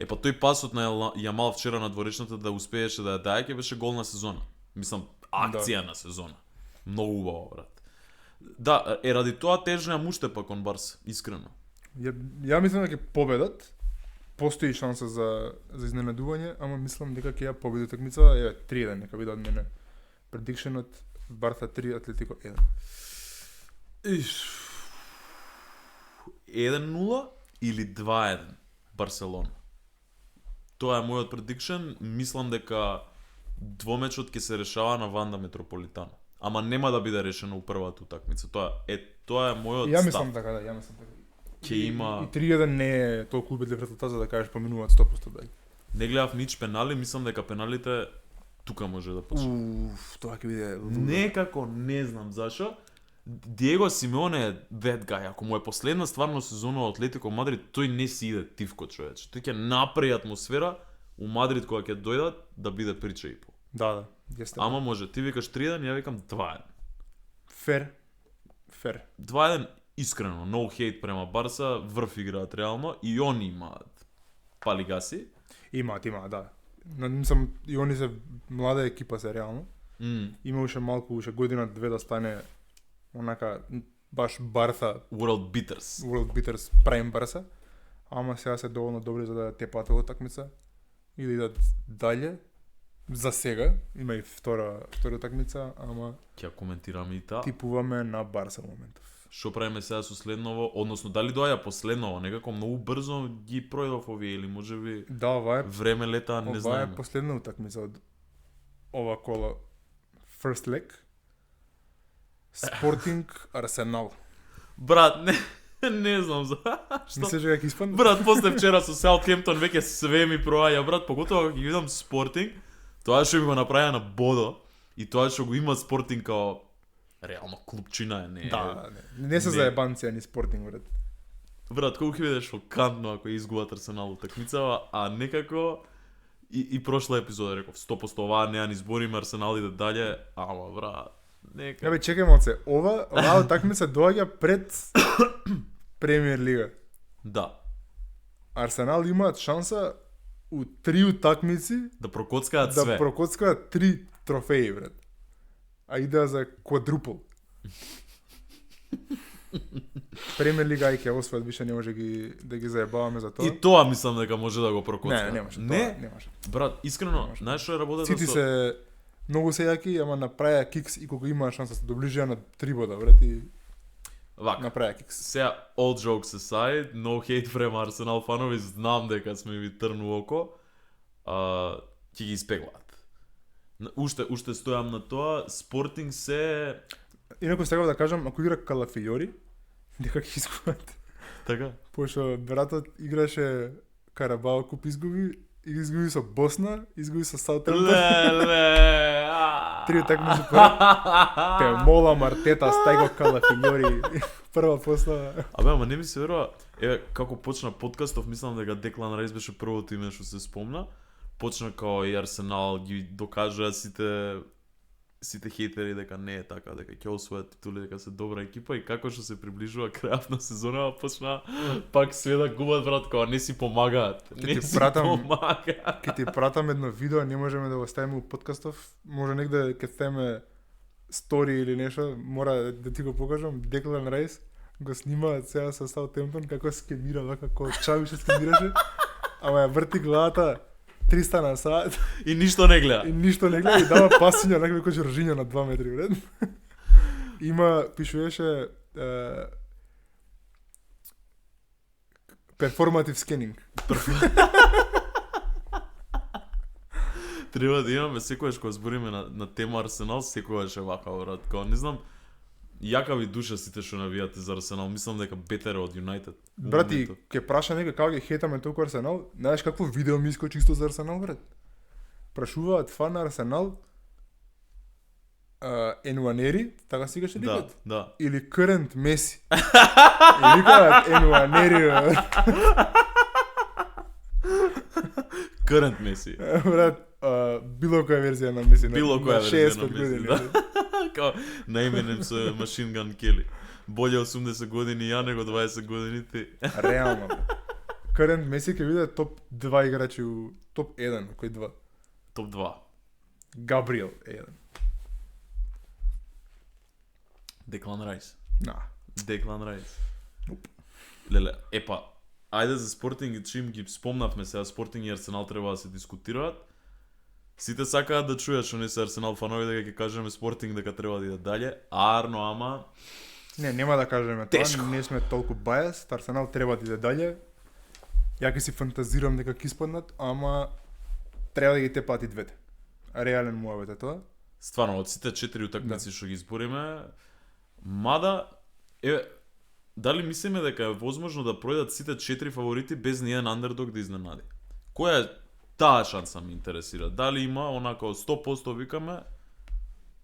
Па тој пасот на Јамал вчера на дворечната да успееше да ја дае, ќе беше гол на сезона. Мислам, акција на сезона. Многу убаво, брат. Да, ради тоа тежнеа муште па кон Барса, искрено. Ја мислам дека ќе победат. Постои шанса за изненадување, ама мислам дека ќе ја победи утакмицата, 3-1, нека биде од мене. Предикшенот Барса 3, Атлетико 1. 1-0 или 2-1 Барселона. Тоа е мојот предикшен. Мислам дека двомечот ќе се решава на Ванда Метрополитано. Ама нема да биде решено у првата утакмица. Тоа е мојот Ја став. мислам така, да, ја мислам така. Ќе има И 3-1 не е толку убедлив резултат за да кажеш поминуваат 100% да. Не гледав нич пенали, мислам дека пеналите тука може да почне. Тоа ќе биде Некако не знам зашо. Диего Симеоне е that guy. Ако му е последна стварно сезона од Атлетико Мадрид, тој не си иде тивко човече. Тој ќе направи атмосфера у Мадрид кога ќе дојдат да биде прича и по. Да, јесте. Ама може, ти викаш 3-1, ја викам 2-1. Фер. 2-1 искрено, no hate према Барса, врв играат реално и они имаат палигаси. Имаат, да. Но мислам и они се млада екипа се реално. Има уште малку, уште година-две да стане онака баш Барса, World Beaters. World Beaters Prime Барса. Ама сега се доволно добри за да тепаат оваа такмица и да идат дале. За сега има и втора такмица, ама Ќе коментираме и таа. типуваме на Барса во моментов. Што правиме сега со следново, односно дали доаѓа последново, некако многу брзо ги пројдов овие или можеби Да, ова е време лета, не ова знаеме. е последна утакмица од ова кола. First leg. Спортинг Арсенал. Брат, не знам за што. Мислиш дека ќе испадне? Брат, после вчера со Саутхемптон веќе све ми проаѓа, брат, поготоа кога ги видам Спортинг, тоа што ми го направија на Бодо и тоа што го има Спортинг као реално клубчина е, не. Да, не се Не. заебанци ани Спортинг, брат. Брат, колку ќе биде шокантно ако изгубат Арсенал утакмицава, а некако и прошла епизода реков 100% оваа неа ни збориме, Арсенал иде дале, ама брат, нека. Абе, чекај малце, оваа утакмица доаѓа пред Премиер Лига. Да, Арсенал имаат шанса у 3 утакмици да прокоцкаат да све. прокоцкаат 3 трофеи, брат. А идеа за квадрупл. Премиер Лига ќе освојат, више не може да ги заебаваме за тоа. И тоа мислам дека може да го прокоцка. не може. Не, Тоа, не може. брат, искрено, знаеш што е работата Сити со... се многу се јаки, ама направија кикс и кога имаа шанса да се доближија на 3 бода, брат, и Вака, направија кикс. сега, all jokes aside, no hate према Арсенал фанови, знам дека сме ви трну око, ќе ги испеглаат. Уште стојам на тоа, Спортинг се... Инаку сега да кажам, ако игра Калафиори, дека ќе изгубат. Така? Пошто братот играше Карабао куп изгуби со Босна, изгуби со Саутхемптон. Леле! 3 утакмици поред. Пемола, Мартета, Стајго, Калафиори. Прва постава. Абе, ама не ми се верува. Еве, како почна подкастов, мислам дека Деклан Рајс беше првото име што се спомна. Почна као и Арсенал ги докажаа сите хейтери дека не е така, дека ќе освојат титули, дека се добра екипа и како што се приближува крајот на сезона, почна пак све да губат, брат, кога не си помагаат. Ќе ти пратам едно видео, не можеме да го ставиме у подкастов, може негде ќе ставиме стори или нешто, мора да ти го покажам, Деклан Рајс го снимаат сега со Саутхемптон како скемира, како Чави што скемираше, ама ја врти главата 300 на сат И ништо не гледа. и ништо не гледа и дава пасиња некој како Жоржињо на 2 метри, брат. Има, пишуваше перформатив скенинг. Треба да имаме секогаш кога збориме на тема Арсенал, секогаш е вака, брат. Као не знам, јака ви душа сите што навијате за Арсенал, мислам дека бетер од Юнајтед. Брати, ке праша некој како ги хейтаме толку Арсенал, знаеш какво видео ми искочи исто за Арсенал, брат? Прашуваат фан на Арсенал Енуанери, така си гаше Да, ликот? да. Или current Меси. И викаат Енуанери, Current Меси. брат, било која верзија на Меси. Било која верзија на 60 Меси, години. да. Као наименем со Machine Gun Kelly. Боле 80 години ја него 20 години ти. Реално. Current Меси ќе биде топ 2 играчи у топ 1, кој 2? Топ 2. Габриел е еден. Деклан Рајс. На. Деклан Рајс. Оп. Леле, епа, ајде за Спортинг, чим ги спомнавме сега, Спортинг и Арсенал треба да се дискутираат. Сите сакаат да чујат што не се Арсенал фанови дека ќе кажеме Спортинг дека треба да иде дале. Арно, ама Не, нема да кажеме тоа, Тешко. не сме толку бајас, Арсенал треба да иде дале. Ја ќе си фантазирам дека ќе испаднат, ама треба да ги тепаат и двете. реален муабет е тоа. Стварно, од сите 4 утакмици што ги избориме, мада, дали мислиме дека е возможно да пројдат сите 4 фаворити без ниеден андердог да изненади? Која е таа шанса ме интересира? Дали има онако 100% викаме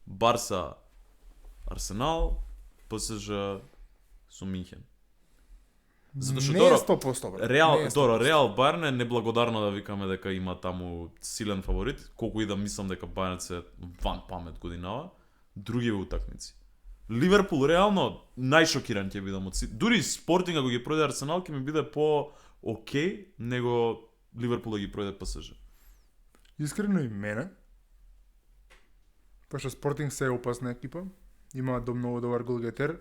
Барса, Арсенал, ПСЖ со Минхен? Затоа што Не добро, е 100%, брат. Реал, Не е добро, 100%. Реал Бајерн е неблагодарно да викаме дека има таму силен фаворит, колку и да мислам дека Бајерн се ван памет годинава, други утакмици. Ливерпул реално најшокиран ќе бидам од сите. Дури Спортинг ако ги пројде Арсенал ќе ми биде по окей него Ливерпул да ги пројде ПСЖ. Искрено и мене. Пошто Спортинг се е опасна екипа, има многу добар голгетер,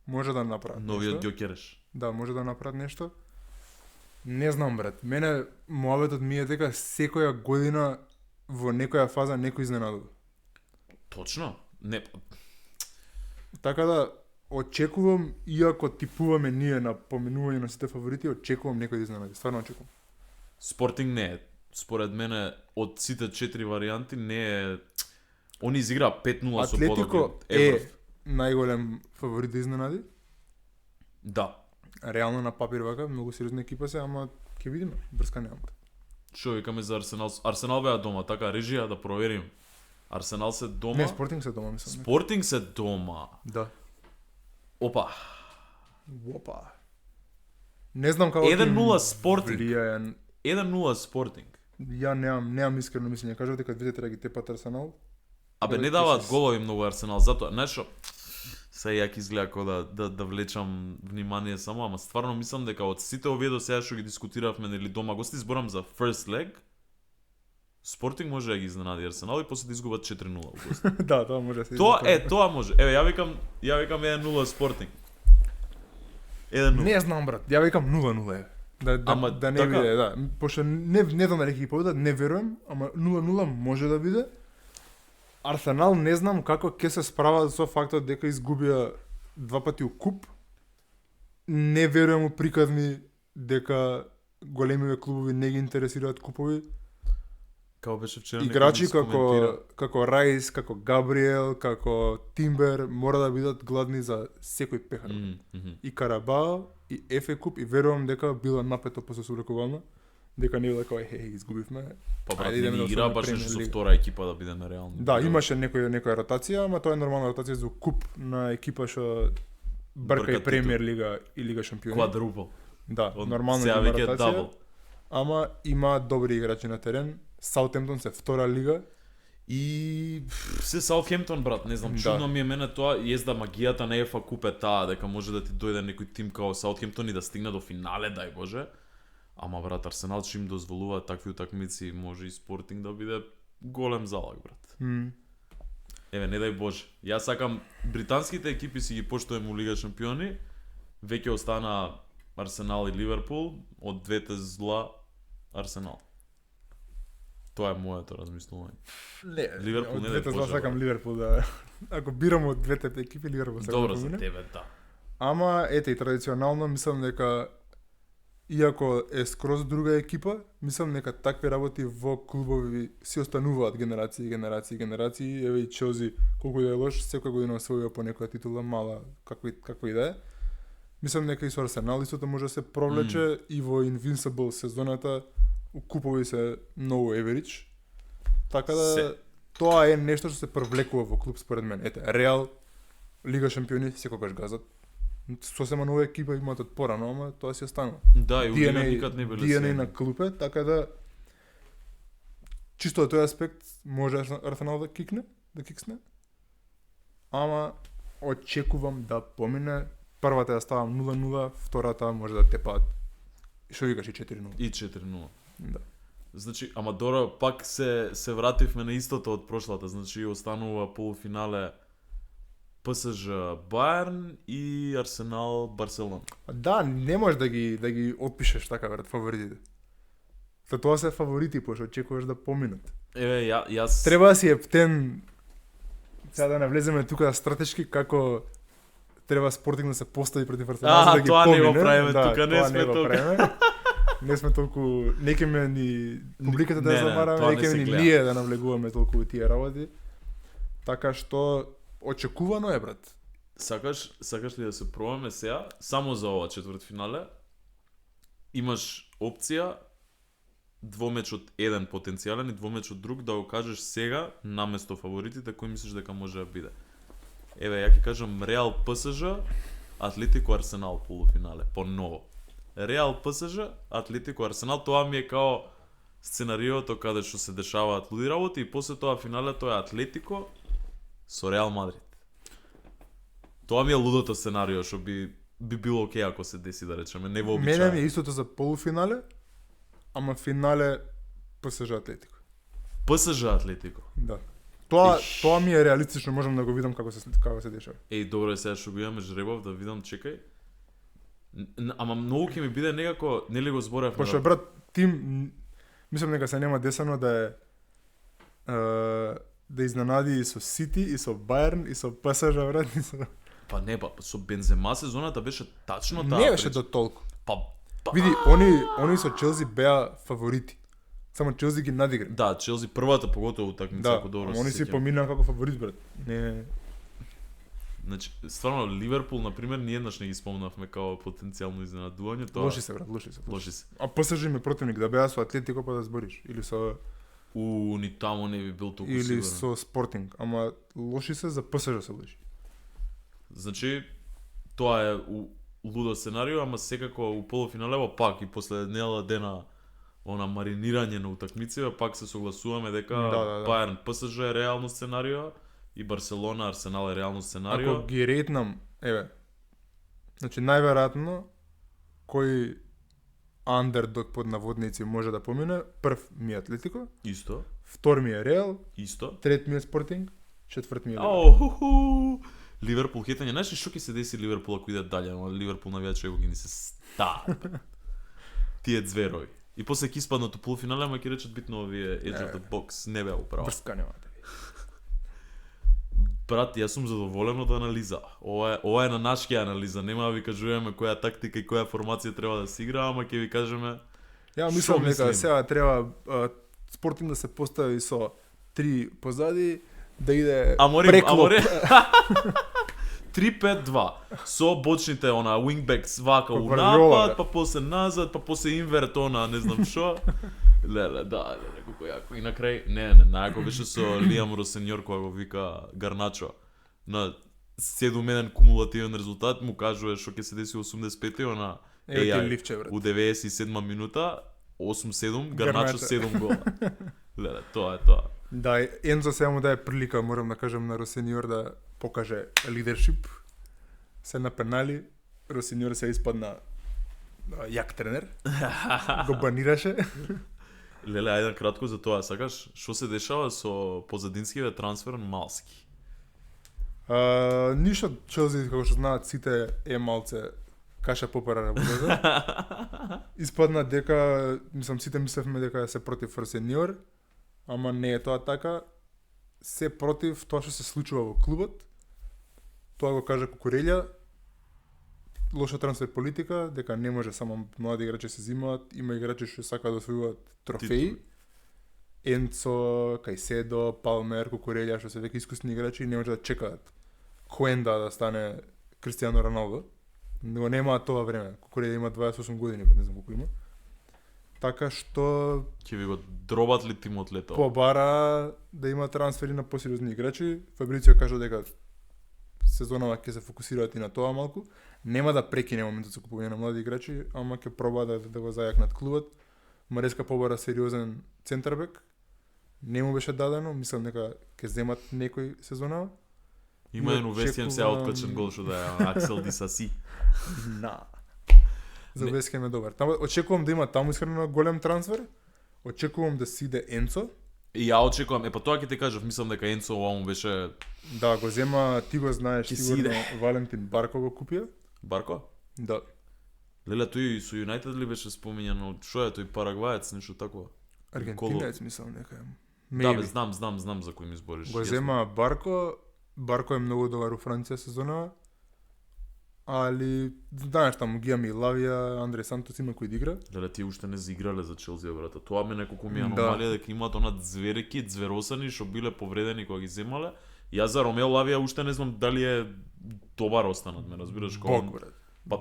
може да направат Новиот нешто. Ѓокереш. Да, може да направат нешто. Не знам, брат. Мене муабетот ми е дека секоја година во некоја фаза некој изненадува. Точно. Не, Така да очекувам, иако типуваме ние на поминување на сите фаворити, очекувам некој да изненади. Стварно очекувам. Спортинг не е. Според мене од сите 4 варијанти не е. Они изигра 5-0 со Атлетико Бодогрим. е најголем фаворит да изненади. Да. Реално на папир вака, многу сериозна екипа се, ама ќе видиме. Брска немам. Што викаме за Арсенал? Арсенал беа дома, така режија да проверим. Арсенал се дома. Не, Спортинг се дома, мислам. Спортинг се дома. Да. Опа. Опа. Не знам како 1-0 Спортинг. влијае. 1-0 Спортинг. Ја немам искрено мислење. Кажав дека двете треба ги тепат Арсенал. Абе не даваат голови многу Арсенал, затоа нешто се јак изгледа како да влечам внимание само, ама стварно мислам дека од сите овие до сега што ги дискутиравме нели дома гости зборам за first leg, Спортинг може да ги изненади Арсенал и после да изгубат 4-0 во гости. Да, тоа може да се. Тоа може. Еве ја викам 1-0 Спортинг. 1-0. Не знам, брат. Ја викам 0-0 е. Ама Да не така? биде, да. Пошто не знам дали ќе ги победат, не верувам, ама 0-0 може да биде. Арсенал не знам како ќе се справат со фактот дека изгубија 2 пати у куп. Не верувам у приказни дека големиве клубови не ги интересираат купови. Како беше вчера Играчи некој коментира. како Райс, како Габриел, како Тимбер мора да бидат гладни за секој пехар. И Карабао, и FA Куп, и верувам дека било напето после сублекувална, дека не било како изгубивме. Па брат, Ајде, не идеме ни да игра освоиме баш Премиер нешто со лига. втора екипа да бидеме реални. Да, имаше некоја ротација, ама тоа е нормална ротација за куп на екипа што брка и Брка Премиер лига и Лига шампиони. Квадрупл. Да, Од нормално сега има веќе ротација, дабл. ама има добри играчи на терен. Саутемптон се втора лига. И се Саутхемптон брат, не знам, Да. чудно ми е мене тоа, езда магијата на ЕФА Куп е таа дека може да ти дојде некој тим као Саутхемптон и да стигне до финале, дај Боже. Ама брат, Арсенал што им дозволува такви утакмици, може и Спортинг да биде голем залаг брат. Еве, не дај Боже. Јас сакам британските екипи си ги поштувам у Лига шампиони. Веќе остана Арсенал и Ливерпул, од двете зла Арсенал. Тоа е моето размислување. Не, Ливерпул не од дај двете Боже, сакам брат. Ливерпул да. Ако бирам од двете екипи Ливерпул сакам Добро да за помине. тебе, да. Ама ете и традиционално мислам дека иако е скроз друга екипа, мислам дека такви работи во клубови си остануваат генерации. Еве и Челси, колку и да е лош, секоја година освојува по некоја титула мала, како и да е. Мислам дека и со Арсенал истото може да се провлече и во Invincible сезоната у купови се многу average. Така да тоа е нешто што се провлекува во клуб според мен. Ете, Реал, Лига шампиони секогаш газат. Сосема нова екипа имаат од порано, ама тоа си останува. Да, и у Лига никад не биле DNA на клуб е, така да чисто од тој аспект може Арсенал да киксне. Ама очекувам да помине. Првата ја ставам 0-0, втората може да тепаат. Што викаш и 4-0. И 4-0. Да. Значи, ама Доро, пак се вративме на истото од прошлата, значи останува полуфинале ПСЖ Бајерн и Арсенал Барселона. Да, не можеш да ги опишеш така брат фаворитите. За тоа се фаворити, пошто очекуваш да поминат. Еве, јас Треба да си ептен. Сега да навлеземе тука стратешки како треба Спортинг да се постави против Арсенал за да ги тоа не помине. го правиме да, тука, не тоа сме го тука. правиме. Не сме толку, не ќе ме ни публиката да Не, ја не, замараме, тоа не не ќе се ни гледа. ние да навлегуваме толку во тие работи. Така што очекувано е, брат. Сакаш ли да се пробаме сега само за ова четвртфинале? Имаш опција двомеч од еден потенцијален и двомеч од друг да го кажеш сега наместо фаворитите кој мислиш дека може да биде. Еве, ја ќе кажам Реал ПСЖ, Атлетико Арсенал полуфинале, по-ново. Реал ПСЖ, Атлетико Арсенал, тоа ми е као сценариото каде што се дешаваат луди работи и после тоа финалето е Атлетико со Реал Мадрид. Тоа ми е лудото сценарио што би било окей ако се деси, да речеме, не Мене ми вообичаено. е истото за полуфинале, ама финале ПСЖ Атлетико. ПСЖ Атлетико. Да. Тоа ми е реалистично, можам да го видам како се дешава. Еј, добро е сега што го имаме жребов да видам, чекај. Ама многу ќе ми биде некако, нели го зборевме. Пошто брат, мислам дека се нема десано да е да изнанади и со Сити, и со Бајерн, и со ПСЖ, брат, и со... Па не, со Бензема сезоната беше тачно таа. Не беше прича. до толку. Па Види, они со Челси беа фаворити. Само Челси ги надигра. да, Челси првата поготово утакмица, Да, ако добро ама се они си сеќавам. поминаа како фаворит, брат. Не, Значи, стварно Ливерпул на пример ниеднаш не ги спомнавме као потенцијално изненадување, тоа лоши се, брат, лоши се. лоши се. А ПСЖ им е противник, да беа со Атлетико па да збориш, или со Ни таму не би бил толку или сигурен. со Спортинг, ама лоши се за ПСЖ се лоши. Значи, тоа е лудо сценарио, ама секако у полуфиналево пак и после недела дена она маринирање на утакмиците, пак се согласуваме дека Да. Бајерн ПСЖ е реално сценарио и Барселона Арсенал е реално сценарио. Ако ги рейтнам, еве, значи најверојатно кој андердог под наводници може да помине, прв ми е Атлетико, Исто, втор ми е Реал, исто. трет ми е Спортинг, четврт ми е Ливерпул. Ау, Ливерпул хитање, знаеш ли што ќе се деси Ливерпул ако иде дале, но Ливерпул навијачи го ги ни се стаат. Тие зверови. И после ќе испаднат у полуфинале, ама ќе речат битно овие edge of the box, не беа управо. Брска нема да. Брат, јас сум задоволен од анализа. Ова е на нашки анализа, нема да ви кажуваме која тактика и која формација треба да се игра, ама ќе ви кажеме Ја Шо мислам дека мислим? сега треба Спортинг да се постави со 3 позади, да иде Амори, преклоп. 3-5-2 со бочните она wingbacks вака у Гвардиола, напад, па после назад, па после инверт она не знам што. Леле, да, колку јако. И на крај, не, најако беше со Лиам Росеньор кога го вика Гарначо на 7-1 кумулативен резултат, му кажува што ќе се деси 85-ти, она Еј, AI, ливче, брат. у 97 минута 8-7, Гарначо Гарначо. 7 гола. Леле, тоа е тоа. Да, Ензо сега му даде прилика, морам да кажам на Росеньор да покаже лидершип. Се на пенали, Росеньор се испадна јак тренер. Го банираше. Леле, ајде кратко за тоа, сакаш? Што се дешава со позадинскиот трансфер Малски? Ништо Челси, како што знаат сите, е малце каша попара на водата. Испадна дека, мислам, сите мислевме дека се против Росеньор, ама не е тоа така. Се против тоа што се случува во клубот. Тоа го кажа Кукурелја. Лоша трансфер политика, дека не може само млади играчи се зимаат, има играчи што сакаат да освојуваат трофеи. Енцо, Кајседо, Палмер, Кукурелја, што се веќе искусни играчи, не може да чекаат Коенда да стане Кристијано Роналдо. Но немаат тоа време. Кукурелја има 28 години, не знам колку има. Така што Ќе ви го дробат ли тимот лето? побара да има трансфери на посериозни играчи. Фабрицио кажа дека сезонава ќе се фокусираат и на тоа малку. Нема да прекине моментот со купување на млади играчи, ама ќе проба да го зајакнат клубот. Мареска побара сериозен центарбек. Не му беше дадено, мислам дека ќе земат некој сезонава. Има еден увестијам сега очекувам- откачен гол што да е Аксел Дисаси. На. За Вескем е добар. Таму очекувам да има таму искрено голем трансфер. Очекувам да си иде Енцо. И ја очекувам, па тоа ќе ти кажав, мислам дека Енцо ова му беше Да, го зема, ти го знаеш, Ќе си сигурно иде. Валентин Барко го купија. Барко? Да. Леле, тој со Юнајтед ли беше спомињано? Што е тој Парагваец, нешто такво? Аргентинец мислам дека е. Да, Maybe. бе, знам за кој ми збориш. Го јасно. зема Барко. Барко е многу добар у Франција сезонава. али знаеш таму ги имаме и Лавија, Андре Сантос има кој да игра. Дали тие уште не заиграле за Челси, брата. Тоа ми неколку ми Да. аномалија дека имаат она звереки, зверосани што биле повредени кога ги земале. Јас за Ромео Лавија уште не знам дали е добар останат, ме разбираш кога. Бог, брат. Па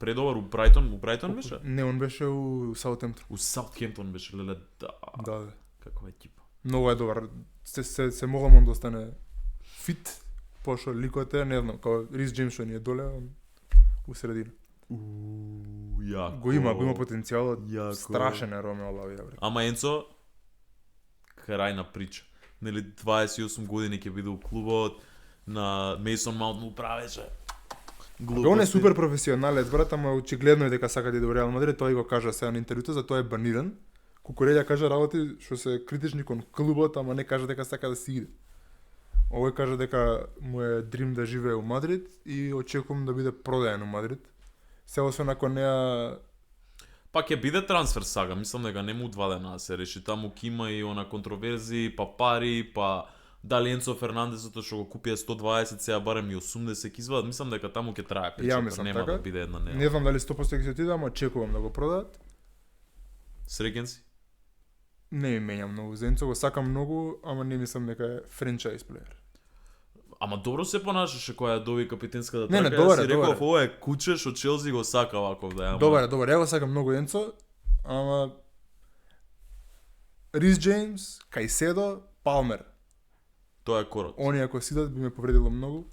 предобар у Брайтон беше? Не, он беше у Саутемптон. У Саутхемптон беше, леле, да. Да. Каква екипа. Многу е добар. Се могам он да остане фит, пошто ликот е, не знам, као Рис Джеймс што ни е доле, он у средина. Јако. Го има потенцијалот, Јако. страшен е Ромео Лавија, брат. Ама Енцо, крајна прича. Нели 28 години ќе биде у клубот, на Мейсон Маунт му правеше. Он е супер професионалец, брат, ама очигледно е дека сака да иде во Реал Мадрид, тој го кажа сега на интервјуто, затоа е баниран. Кукурелја кажа работи што се критични кон клубот, ама не кажа дека сака да си иде. Овој кажа дека му е дрим да живее у Мадрид и очекувам да биде продаен у Мадрид. Се освен ако неа Па ќе биде трансфер сага, мислам дека не му одвадена да се реши. Таму ќе има и она контроверзии, па пари, па дали Енцо Фернандесото што го купија 120, сега барем и 80 ќе извадат. Мислам дека таму ќе трае причата, мислам нема така. да биде една неа. не знам дали 100% ќе се отиде, ама очекувам да го продаат. Среќен си? Не ми мења многу, Зенцо го сакам многу, ама не мислам дека е франчайз плеер. Ама добро се понашаше кога ја доби капитенската Не, трака. добар е, Си реков, добар е. ова е куче што Челси го сака ваков да ја. Добар, ја го сакам многу Енцо, ама Рис Джеймс, Кајседо, Палмер. Тоа е корот. Они ако сидат би ме повредило многу.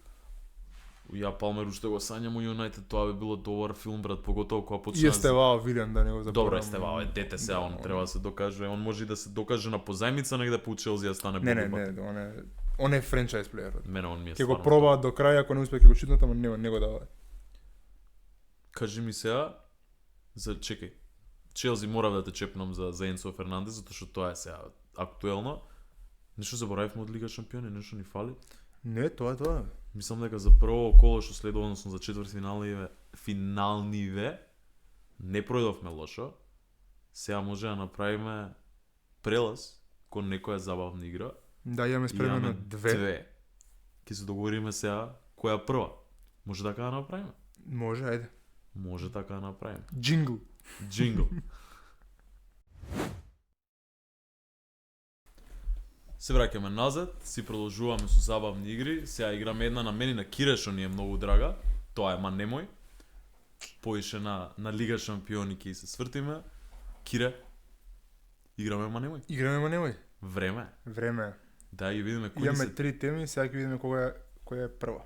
Ја Палмер уште го сањам у Юнајтед, тоа би било добар филм, брат, поготово кога И почна. Естевао Вилиан да не го заборавам. Добро Естевао е дете сега, он треба да се докаже, он може и да се докаже на позајмица негде по Челси да стане Не, подобар. он е франчайз плеер. Мене он ми е Ќе го стварно. пробаат до крај, ако не успеа ќе го шутнат, ама не го даваат. Кажи ми сега чекај. Челси морав да те чепнам за Енцо Фернандес затоа што тоа е сега актуелно. Нешто заборавивме од Лига Шампиони, нешто ни фали. Не, тоа е тоа. Мислам дека за прво коло што следува, односно за финалниве не пројдовме лошо. Сега може да направиме прелаз кон некоја забавна игра. Да, имаме спремено две. Ќе се договориме сега која прва. Може така да направиме? Може, ајде. Може така да направиме. Джингл. Джингл. Се враќаме назад, си продолжуваме со забавни игри. Сега играме една на мене на Кире што ни е многу драга. Тоа е ма немој. Поише на Лига Шампиони ќе се свртиме. Кире, играме ма немој. Играме, ма немој. Време. Време. Да, ја видиме кои Имаме се 3 теми, сега ќе видиме која е прва.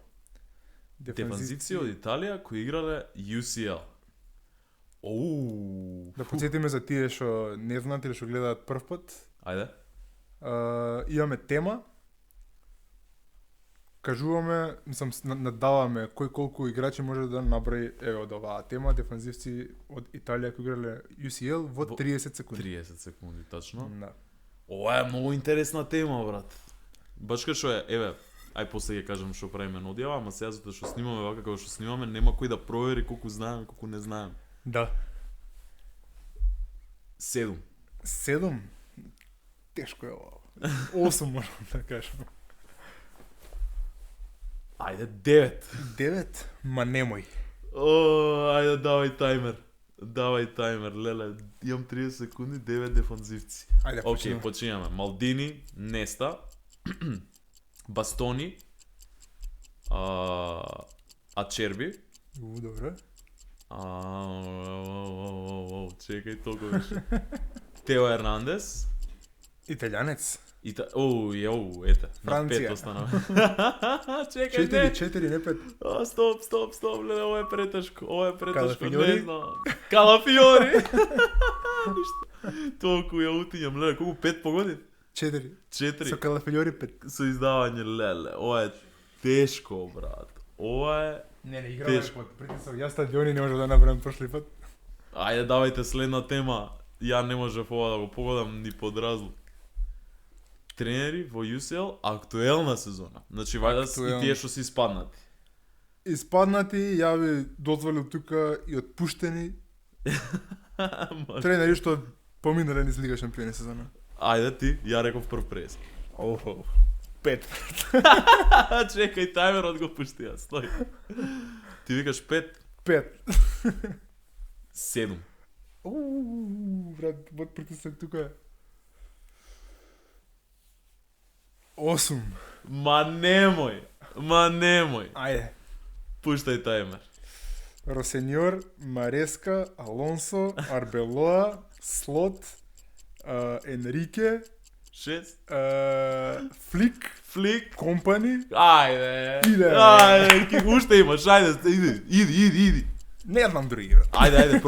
дефанзивци од Италија кои играле UCL. Оу. Да подсетиме за тие што не знаат или што гледаат прв пат. Ајде. Имаме тема. Кажуваме, мислам, надаваме кој колку играчи може да наброи еве од оваа тема, дефанзивци од Италија кои играле UCL во 30 секунди. 30 секунди, тачно. Да. Ова е многу интересна тема, брат. Баш кај што е, еве, ај после ќе кажам што правиме на одјава, ама сега затоа што снимаме вака како што снимаме, нема кој да провери колку знаеме, колку не знаеме. Да. 7. 7? Тешко е ова. 8 можам да кажам. Ајде 9. 9? Ма немој. Ајде давај таймер, леле. Имам 30 секунди, 9 дефанзивци. Ајде, Океј, починаме. Малдини, Неста, Бастони, Ачерби, Добре. Чекај, толку беше. Тео Ернандес. Италијанец. Ете, на Франција. 5 останаме. Чекај, не. 4, не 5. Стоп, леле, ова е претешко, Калафиори? не знам. Калафиори! Толку ја утињам, леле, колку 5 погоди? 4. 4. Со Калафиори 5. Со издавање, леле, ова е тешко, брат. Ова е... Не, Тешко. под притисок. Јас стадиони не можев да направам прошли пат. Ајде, давајте следна тема. Ја не можев ова да го погодам ни под разлог. Тренери во UCL, актуелна сезона. Значи, вајда и тие што се испаднати. Испаднати, ја би дозволил тука и отпуштени тренери што поминале низ Лига Шампиони сезона. Ајде ти, ја реков прв прес. 5. Чекај, тајмерот го пушти, ја, стој. Ти викаш 5, 5. 7. Брат, бот притисок тука. 8. Ма немој. Ајде. Пуштај тајмер. Росеньор, Мареска, Алонсо, Арбелоа, Слот, Енрике, 6. Флик, Компани. Ајде. Иде. Ајде, ки уште имаш, ајде, иди. Не знам други, брат. Ајде,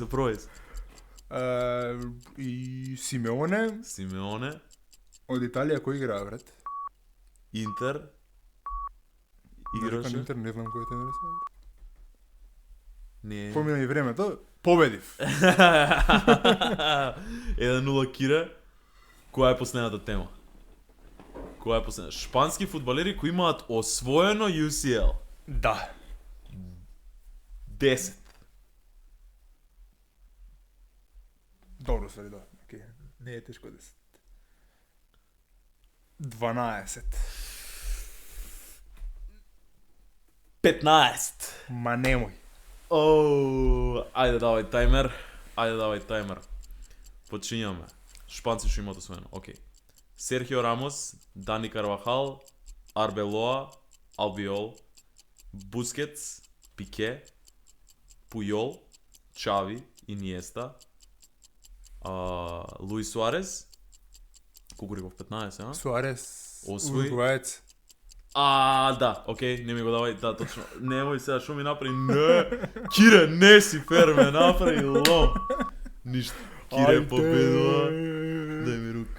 пробај се. И Симеоне. Од Италија кој играа, брат? Интер. Играше? Интер, не знам кој е тенер сега. Не. Помина и времето, победив. 1-0 Кире. Која е последната тема? Шпански фудбалери кои имаат освоено UCL. Да. 10. Добро свари, да. Океј. Не е тешко 10. 12. 15. Ма немој. Ајде давај тајмер. Почињаме. Шпанци што имаат освоено. Океј. Серхио Рамос, Дани Карвахал, Арбелоа, Албиол, Бускетс, Пике, Пујол, Чави, Иниеста, Луис Суарес, Кукуриков 15, а? Суарес, Освои. уругваец. Да, океј, не ми го давај, да, точно. Немој сега, што ми направи? Не! Кире, не си фер, ме направи лом. Ништо. Кире победува. Дај ми рука.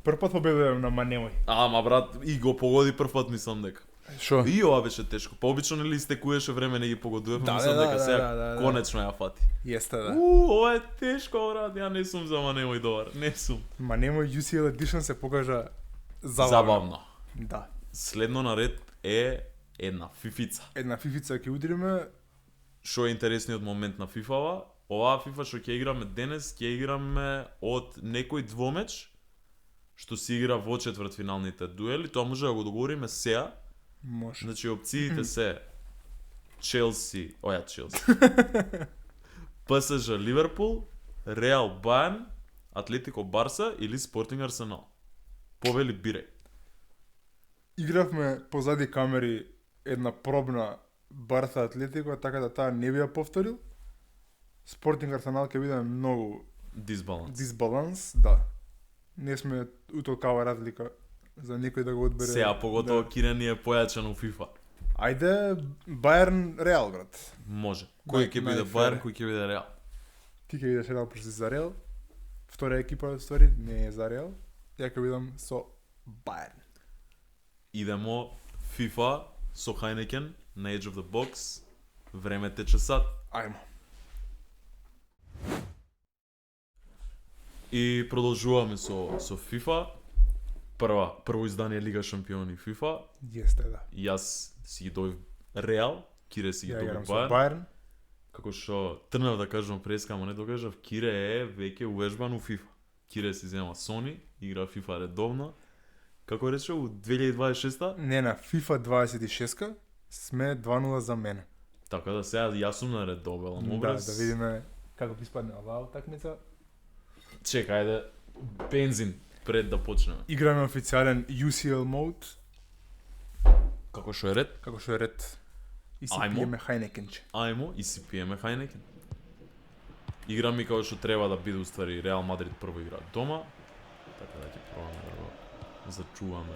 Првпат победувам на ма немој. Ама брат, и го погоди првпат, мислам дека. Шо? И ова беше тешко. Пообично нели истекуваше време не ги погодував, Да, мислам да, дека да, сега да. конечно ја фати. Јесте, да. Ова е тешко, брат. Ја не сум за ма немој добар. Не сум. Ма немој UCL Edition се покажа Забавно. Да. Следно наред е една фифица. Една фифица ќе удриме. Што е интересниот момент на FIFA-ва? Оваа FIFA што ќе играме денес, ќе играме од некој двомеч што се игра во четвртфиналните дуели. Тоа може да го договориме сега. Може. Значи опциите се Челси, ПСЖ Ливерпул, Реал Бајерн, Атлетико Барса или Спортинг Арсенал. Повели бирај. Игравме позади камери една пробна Барса Атлетико, така да таа не би ја повторил. Спортинг Арсенал ќе биде многу дисбаланс, да. Не сме у толкава разлика за некој да го одбере. Сега поготово да. Кире ни е појачен у FIFA. Ајде Бајерн Реал, брат. Може. Кој ќе биде Бајерн, кој ќе биде Реал? Ти ќе бидеш Реал против за Реал. Втора екипа ствари не е за Реал. Ја ќе бидам со Бајерн. Идемо FIFA со Heineken на Edge of the Box. Време тече сад. Ајмо. И продолжуваме со FIFA. Прво издание Лига шампиони FIFA. Јесте, да. Јас си ги дојав Реал, Кире си ги Ја дојав играм со Бајерн. Бајерн. Како што трнав да кажам преска, ама не докажав, Кире е веќе уежбан у FIFA. Кире си зема Sony, игра FIFA редовно. Како рече, у 2026-та? Не, на FIFA 26-ка сме 2-0 за мене. Така да сега јас сум на редовен образ. Да видиме како ќе испадне оваа утакмица. Чекај ајде, бензин пред да почнеме. Играме официјален UCL mode, Како што е ред? како што е ред. И си Ајмо. пиеме Хайнекенче. Ајмо и си пиеме Хайнекен. Играме како што треба да биде уствари Реал Мадрид прво игра дома. Така да ќе пробаме да го зачуваме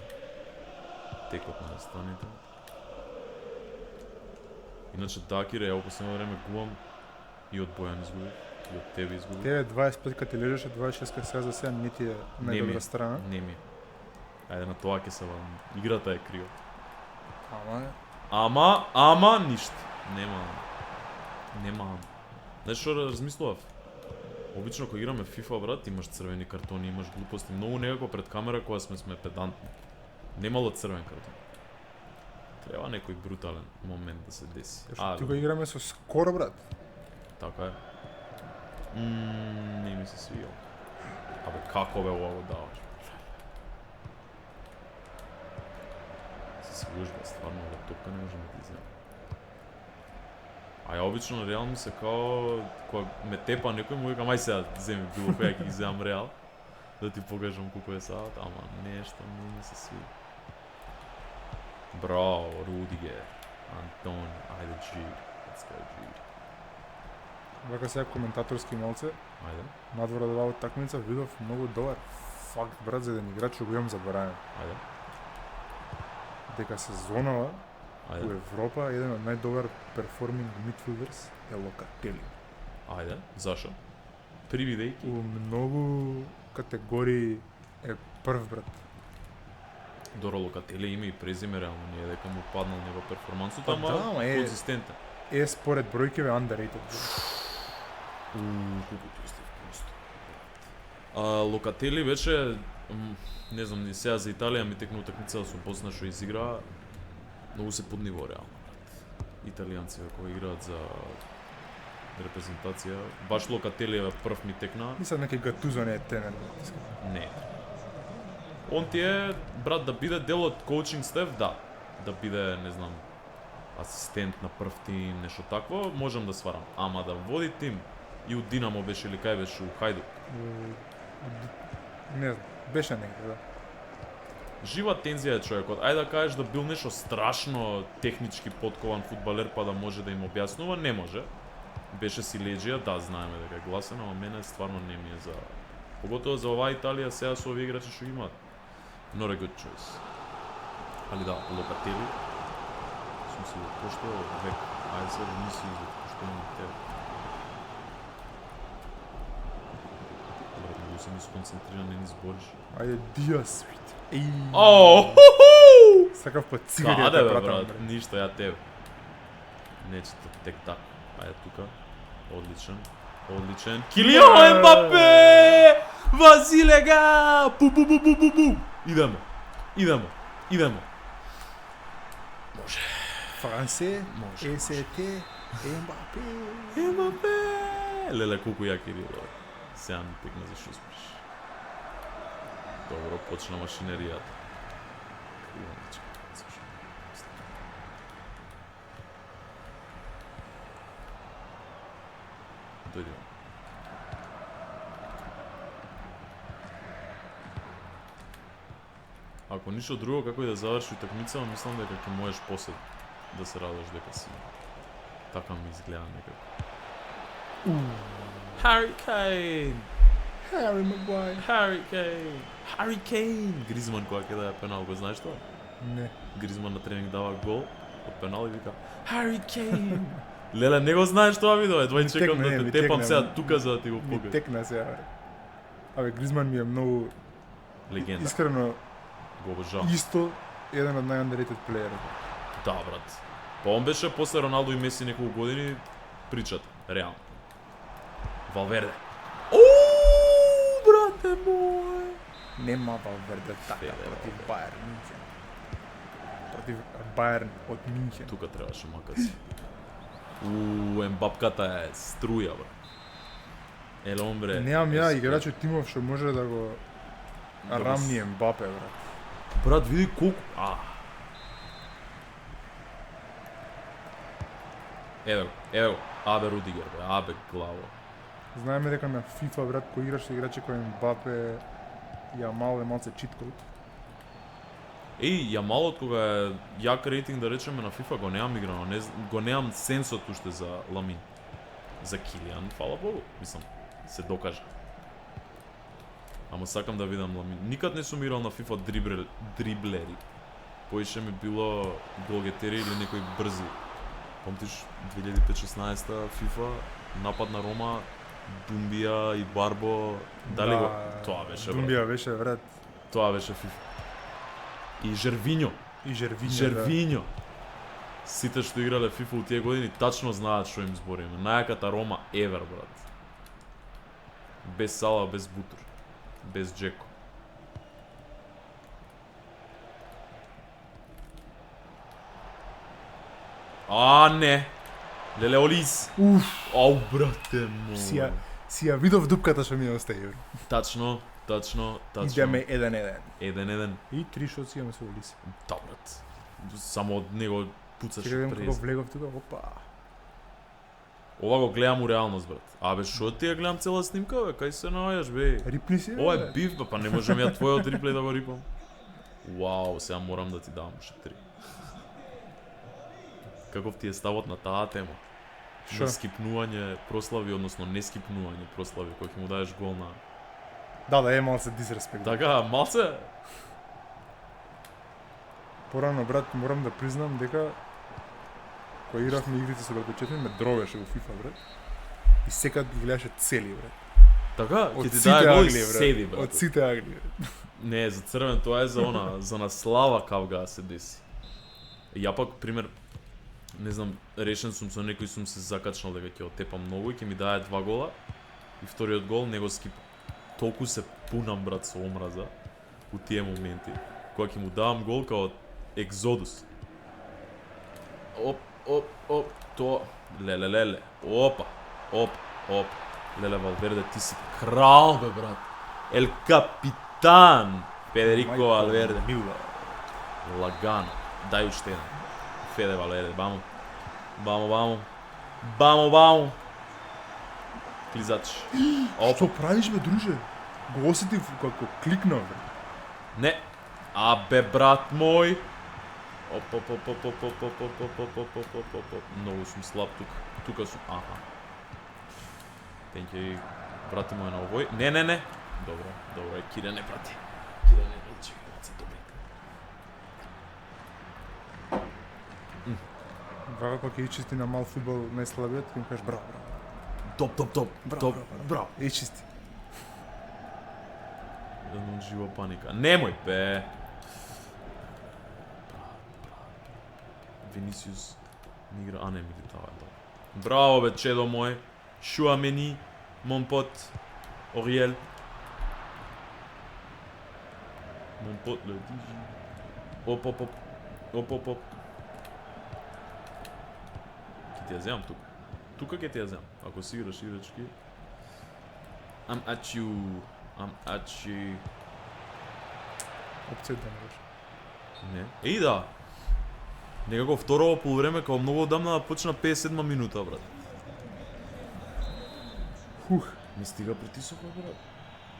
текот на настаните. Иначе Дакире, ја последно време губам и од Бојан изгуби, и од тебе изгуби. Тебе 25 ка ти лежеше, 26 сега за сега не ти е најдобра страна. Не ми. Ајде на тоа ќе се вадам. Играта е крива. Ама ништо. Нема. Знаеш што размислував? Обично кога играме FIFA, брат, имаш црвени картони, имаш глупости, многу некако пред камера кога сме педантни. Немало црвен картон. Треба некој брутален момент да се деси. Тука играме со скоро, брат. Така е. Не ми се свија. Абе, како бе ова го даваш? Се служба, стварно, ова топка не можем да ти земе. А ја обично Реал ми се као кога ме тепа некој му викам ај сега земи било која ќе ги земам Реал. Да ти покажам колку е саат, ама нешто не се сви. Браво, Рудигер. Антон, ајде G. Let's go G. Вака сега коментаторски малце, Ајде, надвор од оваа утакмица видов многу добар факт брат за еден играч што го имам заборавен. ајде, Дека сезонава во ајде, Европа еден од најдобар перформинг мидфилдерс е Локатели. ајде, зашо? Привидејки. У многу категории е прв брат. Доро Локатели има и презиме реално, не е дека му паднал него перформансот, Па ама да, ама е- конзистентен. Е според бројкеве underrated. Колку ти сте просто. Локатели беше не знам, ни сега за Италија ми текна утакмица со Босна што изигра многу се под ниво реално. Италијанци кои играат за репрезентација, баш Локатели е прв ми текна. Мислам некој Гатузо не е темен. Не. Он ти е, брат, да биде дел од коучинг стеф, да. Да биде, не знам, асистент на прв тим, нешто такво, можам да сварам. Ама да води тим и у Динамо беше или кај беше у Хајдук. Не знам, беше некој, да. Жива тензија е човекот. Ајде да кажеш да бил нешто страшно технички подкован фудбалер па да може да им објаснува, не може. Беше си леđија, да, знаеме дека е гласен, ама мене стварно не ми е за... Поготово за оваа Италија сега со овие играчи што имаат. Not a good choice. Али да, Локатели. Сум си го поштоа од век. Ајде сега да мисли за поштојам од тебе. Брат, многу се ми сконцентриран, не ни збориш. Ајде Диас. Еј. Оу! Сакав по цигари Каде да бе, пратам, брат? брат. Ништо, ја тебе. Нечето, тек так. Ајде тука. Одличен. Одличен. Килиан Ембапе! Василега! Пу. Идеме. Идеме. Идеме. Може. Франсе, Може, СТ, Ембапе. Ембапе! Леле, колку ја Кирило. Сега ми текна за што спреш. Добро, почна машинеријата. Кривоничка. Зашо? Дојде. Ако ништо друго, како и да заврши утакмицава, мислам дека ќе можеш после да се радуваш дека си. Така ми изгледа некако. Harry Kane! Хари Магуајр. Harry Kane! Harry Kane! Гризман кога ќе даде пенал, го знаеш тоа? Не. Гризман на тренинг дава гол од пенал и вика Harry Kane! Леле, не го знаеш тоа видео, едва и чекам текна, да ми те тепам текна. сега тука за да ти го Ми покажам. текна сега, бре. Абе, Гризман ми е многу, Легенда. искрено, Го обожавам. исто еден од нај-underrated плеери. Да, брат. Па он беше после Роналдо и Меси неколку години причат, реално. Валверде. Оу, брате мој. Нема Валверде така Феле, против Валверде. Бајерн Мюнхен. Против Бајерн од Мюнхен. Тука требаше макаси. Ембапката е струја, бре. Еле он бре. Немам ја е играч од тимов што може да го Да го рамни Ембапе, брат. Брат, види колку... Еве го. Абе Рудигер, бре. Абе главо. Знаеме дека на FIFA, брат, кој играш со играчи кој Ембапе, Јамал е малце cheat code. Јамалот кога е јак рейтинг да речеме на FIFA го немам играно, го немам сенсот уште за Ламин. За Килиан, фала Богу, мислам, се докажа. Ама сакам да видам Ламин. Никад не сум играл на FIFA дриблери. Поише ми било голгетери или некои брзи. Помтиш 2015-16 FIFA, напад на Рома, Думбија и Барбо, дали го? Тоа беше, брат. Думбија беше, брат. Тоа беше FIFA. И Жервињо. И Жервињо. Жервињо. Сите што играле FIFA у тие години тачно знаат што им збориме. Најаката Рома евер, брат. Без Сала, без Бутур. Без Джеко. Не. Леле Олис. Ау, брате мој. Си ја видов дупката што ми ја остави. Тачно. Идеме 1-1. 1-1. И 3 шоци имаме со Олис. Да, брат. Само од него пуцаше Чекај како през. влегов тука, опа. Ова го гледам у реалност, брат. Абе, шо ти ја гледам цела снимка, бе? Кај се наоѓаш, бе? Рипни си, бе. Ова е бив, бе, па не можам ја твојот реплей да го рипам. Вау, сега морам да ти дам уште 3. Каков ти е ставот на таа тема? Шо? На скипнување прослави, односно не скипнување прослави, кој ќе му даеш гол на... Да, е малце дисреспект. Така, малце... Порано, брат, морам да признам дека кога игравме игрите со братовчетми, ме дровеше во FIFA, брат. И секад ги гледаше цели, брат. Така, Од ќе ти сите даде гол и агли, седи, брат. брат. Од сите агли, брат. Не, за црвен тоа е за она, за наслава кавга се деси. Ја пак, пример, не знам, решен сум со некој сум се закачнал дека ќе отепам многу и ќе ми даде 2 гола и вториот гол не го скипам. Толку се пунам, брат, со омраза у тие моменти, кога ќе му давам гол као екзодус. Оп, то, леле, опа, оп, леле, Валверде, ти си крал, бе, брат. Ел капитан, Федерико Валверде. Мила. Лагано, дај уште еден. Феде Валверде, бамо. Клизач. Што правиш, бе, друже? Го осетив како кликнав, бе. Не. Абе, брат мој. Оп. Многу сум слаб тука. Тука сум. Аха. Тенке брати мој на овој. Не. Добро, Кире не прати. Чекај, се добри. Вака кога ќе ичисти на мал фудбал најслабиот, ќе му кажеш браво. Браво. Ичисти. Едно жива паника. Немој, бе. Винисиус ми игра, не Милитао е добро. Браво, бе, чедо мој. Шуамени, Монпот, Ориел. Монпот, ле, дижи. Оп. Ке ти ја земам тука. Тука ке ти ја земам. Ако си играш играчки. I'm at you. Опција да не беше. Не. Еј да. Некако второ полувреме као многу одамна да почна 57 минута, брат. Хух. Ми стига притисока, брат.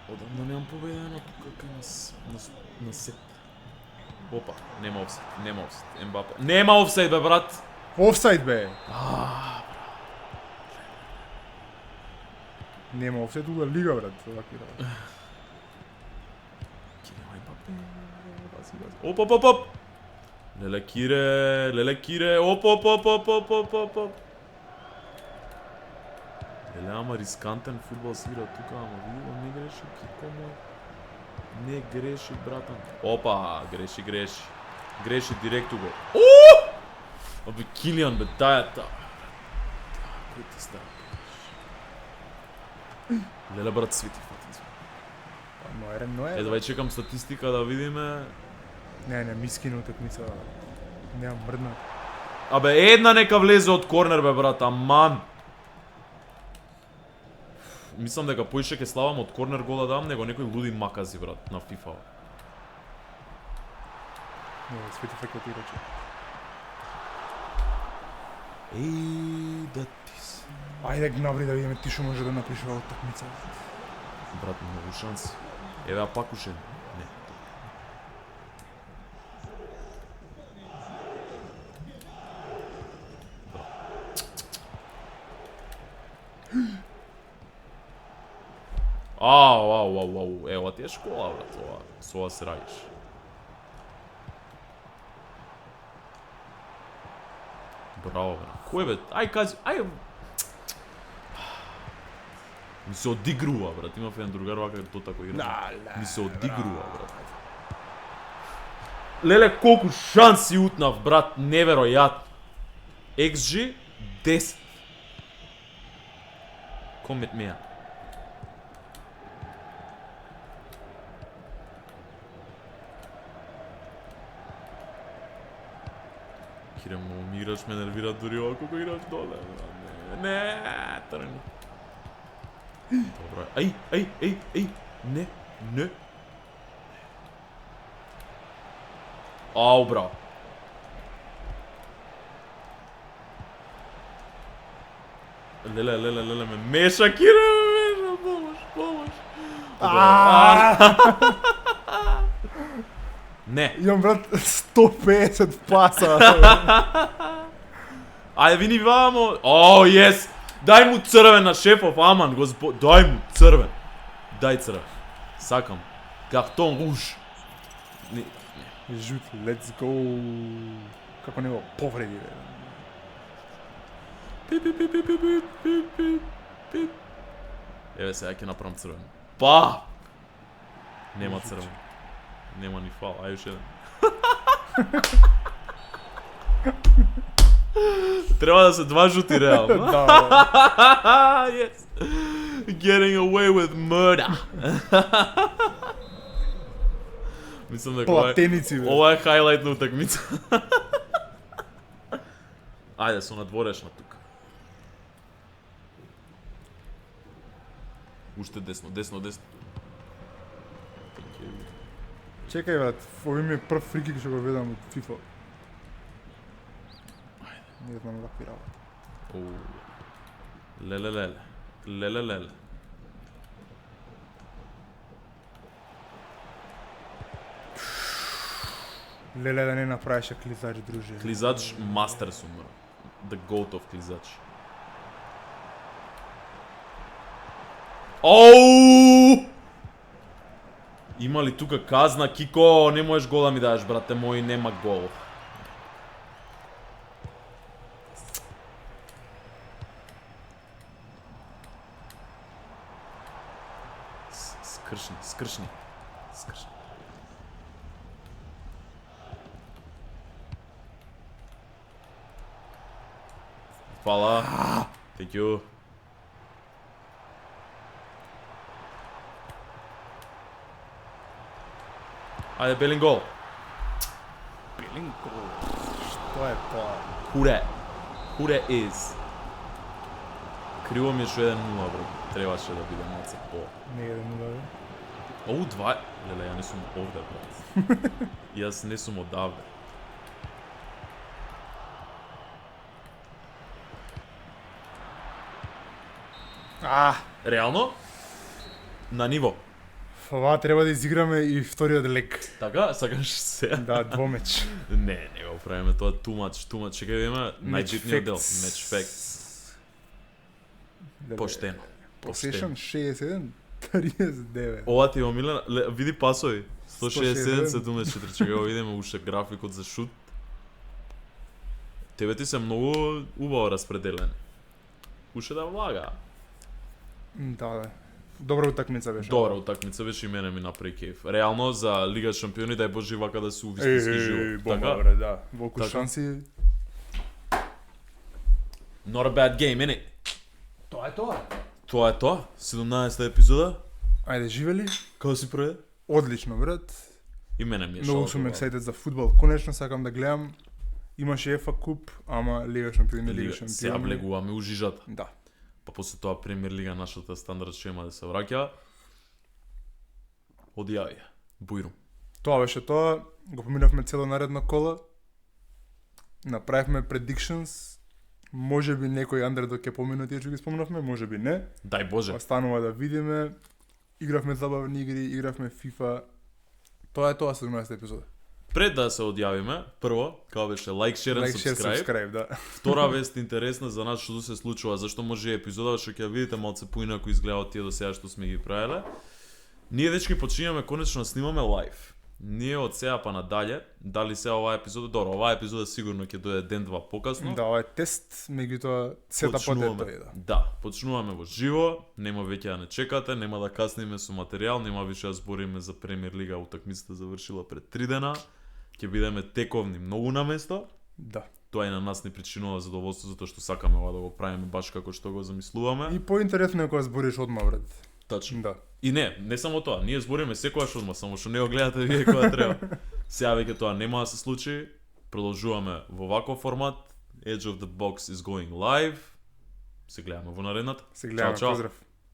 Одамна немам победено тука кај нас на сет. Опа, нема офсайд. Ембапе. Нема офсайд, бе, брат. Офсайд, бе. Нема офсайд уга лига, брат. Вакви работи. Оп. Леле Кире. Оп. Леле, ама рискантен фудбал се игра тука, ама видимо не греши Кико мој. Не греши, братан. Опа, греши. Греши директу гол. Абе, Килиан, бе, тајата. Кој ти става? Леле, брат, свети фатин. Но е. Давај чекам статистика да видиме. Не, ми скина утакмица. Немам мрдна. Абе, една нека влезе од корнер, бе, брат, аман. Мислам дека поише ке славам од корнер гола дам, него некој луди макази, брат, на FIFA. Не, свети факет играчи. Да ти си. Ајде гнабри да видиме ти што може да напишеш оваа утакмица. Брат, многу шанси. Еве, а пак ушен. Не. Ау, ева ти е школа, брат, ова. Со ова се радиш. Браво, брат. Кој бе? Ај, кажи, ај... Ми се одигрува, брат. Имав еден другар вака тоа тако игра. Ми се одигрува, брат. Леле, колку шанси утнав, брат, неверојатно. XG 10. Come at me. Кире, му играш, ме нервира дури ова колку играш доле. Не, трни. Добро. Ај, не. Ау, браво. Леле, ме меша, Кире, ме меша, помош. Не. Имам брат 150 паса. Ајде вини вамо. О, јес. Дај му црвен на шефов, аман, дај му црвен. Дај црвен. Сакам. Картон руж. Жут, let's go. Како него повреди, бе. Пип. Еве сега ќе направам црвен. Па! Нема црвен. Нема ни фал, ај уште еден. Треба да се два жути реално. Да. Yes. Getting away with murder. Мислам дека Платеници, бе. ова е хайлайт на утакмица. Ајде, со надворешна тука. Уште десно. Чекај, брат, овој ми е прв фрикик што го видам од FIFA. Не знам какви работи. Леле. Леле да не направеше клизач, друже. Клизач мастер сум, бро. The goat of клизач. Оу! Има ли тука казна, Кико? Не можеш гол да ми дадеш, брате мој, нема гол. Скршни. Фала. Thank you. Ајде, Белингол. Што е тоа? Who that is? Криво ми е што 1-0, бро. Требаше да биде малце по. Не е 1-0, бе. Оу, 2... Леле, ја не сум овде, брат. Јас не сум одавде. Реално? На ниво. Ова треба да изиграме и вториот лек. Така, сакаш се? Да, двомеч. Не го правиме тоа too much. Чекај да има најбитниот дел. Match facts. Поштено. Possession 61, 39. Ова ти е омилена. Види пасови. 167, 74. Чекај го видиме уште графикот за шут. Тебе ти се многу убаво распределен. Уште да влага. Да. Добра утакмица беше. Добра утакмица беше и мене ми направи кеф. Реално за Лига шампиони дај Боже вака да се увистински живо. Бомба, бре, да. Волку Така. шанси. Not a bad game, innit? Тоа е тоа. Тоа е тоа. 17-та епизода. Ајде, живели? Како си проведе? Одлично, брат. И мене ми е Многу шалото, сум брат. excited за фудбал. Конечно сакам да гледам. Имаше ЕФА куп, ама Лига шампиони, Лига Сега шампиони. влегуваме у жижата. Да. Па после тоа Премиер Лига нашата стандард шема да се враќа. Одјави. Бујрум. Тоа беше тоа. Го поминавме цело наредна кола. Направивме predictions. Може би некој андердог ќе помине тие што ги спомнавме, може би не. Дај Боже. Останува да видиме. Игравме забавни игри, игравме FIFA. Тоа е тоа 17 епизода. Пред да се одјавиме, прво, како беше лайк, шер and Like, share, subscribe. subscribe, да. Втора вест интересна за нас што се случува, зашто може епизода што ќе ја видите малце поинаку изгледа од тие до сега што сме ги правеле. Ние дечки почињаме конечно да снимаме лайв. Ние од сега па надале, дали сега оваа епизода, добро, оваа епизода сигурно ќе дојде ден-два покасно. Да, ова е тест, меѓутоа сетапот е тоа. Да, почнуваме во живо, нема веќе да не чекате, нема да касниме со материјал, нема више да збориме за Премиер Лига, утакмицата завршила пред 3 дена. Ќе бидеме тековни многу на место. Да. Тоа и на нас не причинува задоволство затоа што сакаме ова да го правиме баш како што го замислуваме. И поинтересно е кога збориш одма, брат. Точно. Да. И не само тоа, ние збориме секогаш одма, само што не го гледате вие кога треба. Сега веќе тоа нема да се случи. Продолжуваме во ваков формат. Edge of the Box is going live. Се гледаме во наредната. Се гледаме, Чао, чао. поздрав.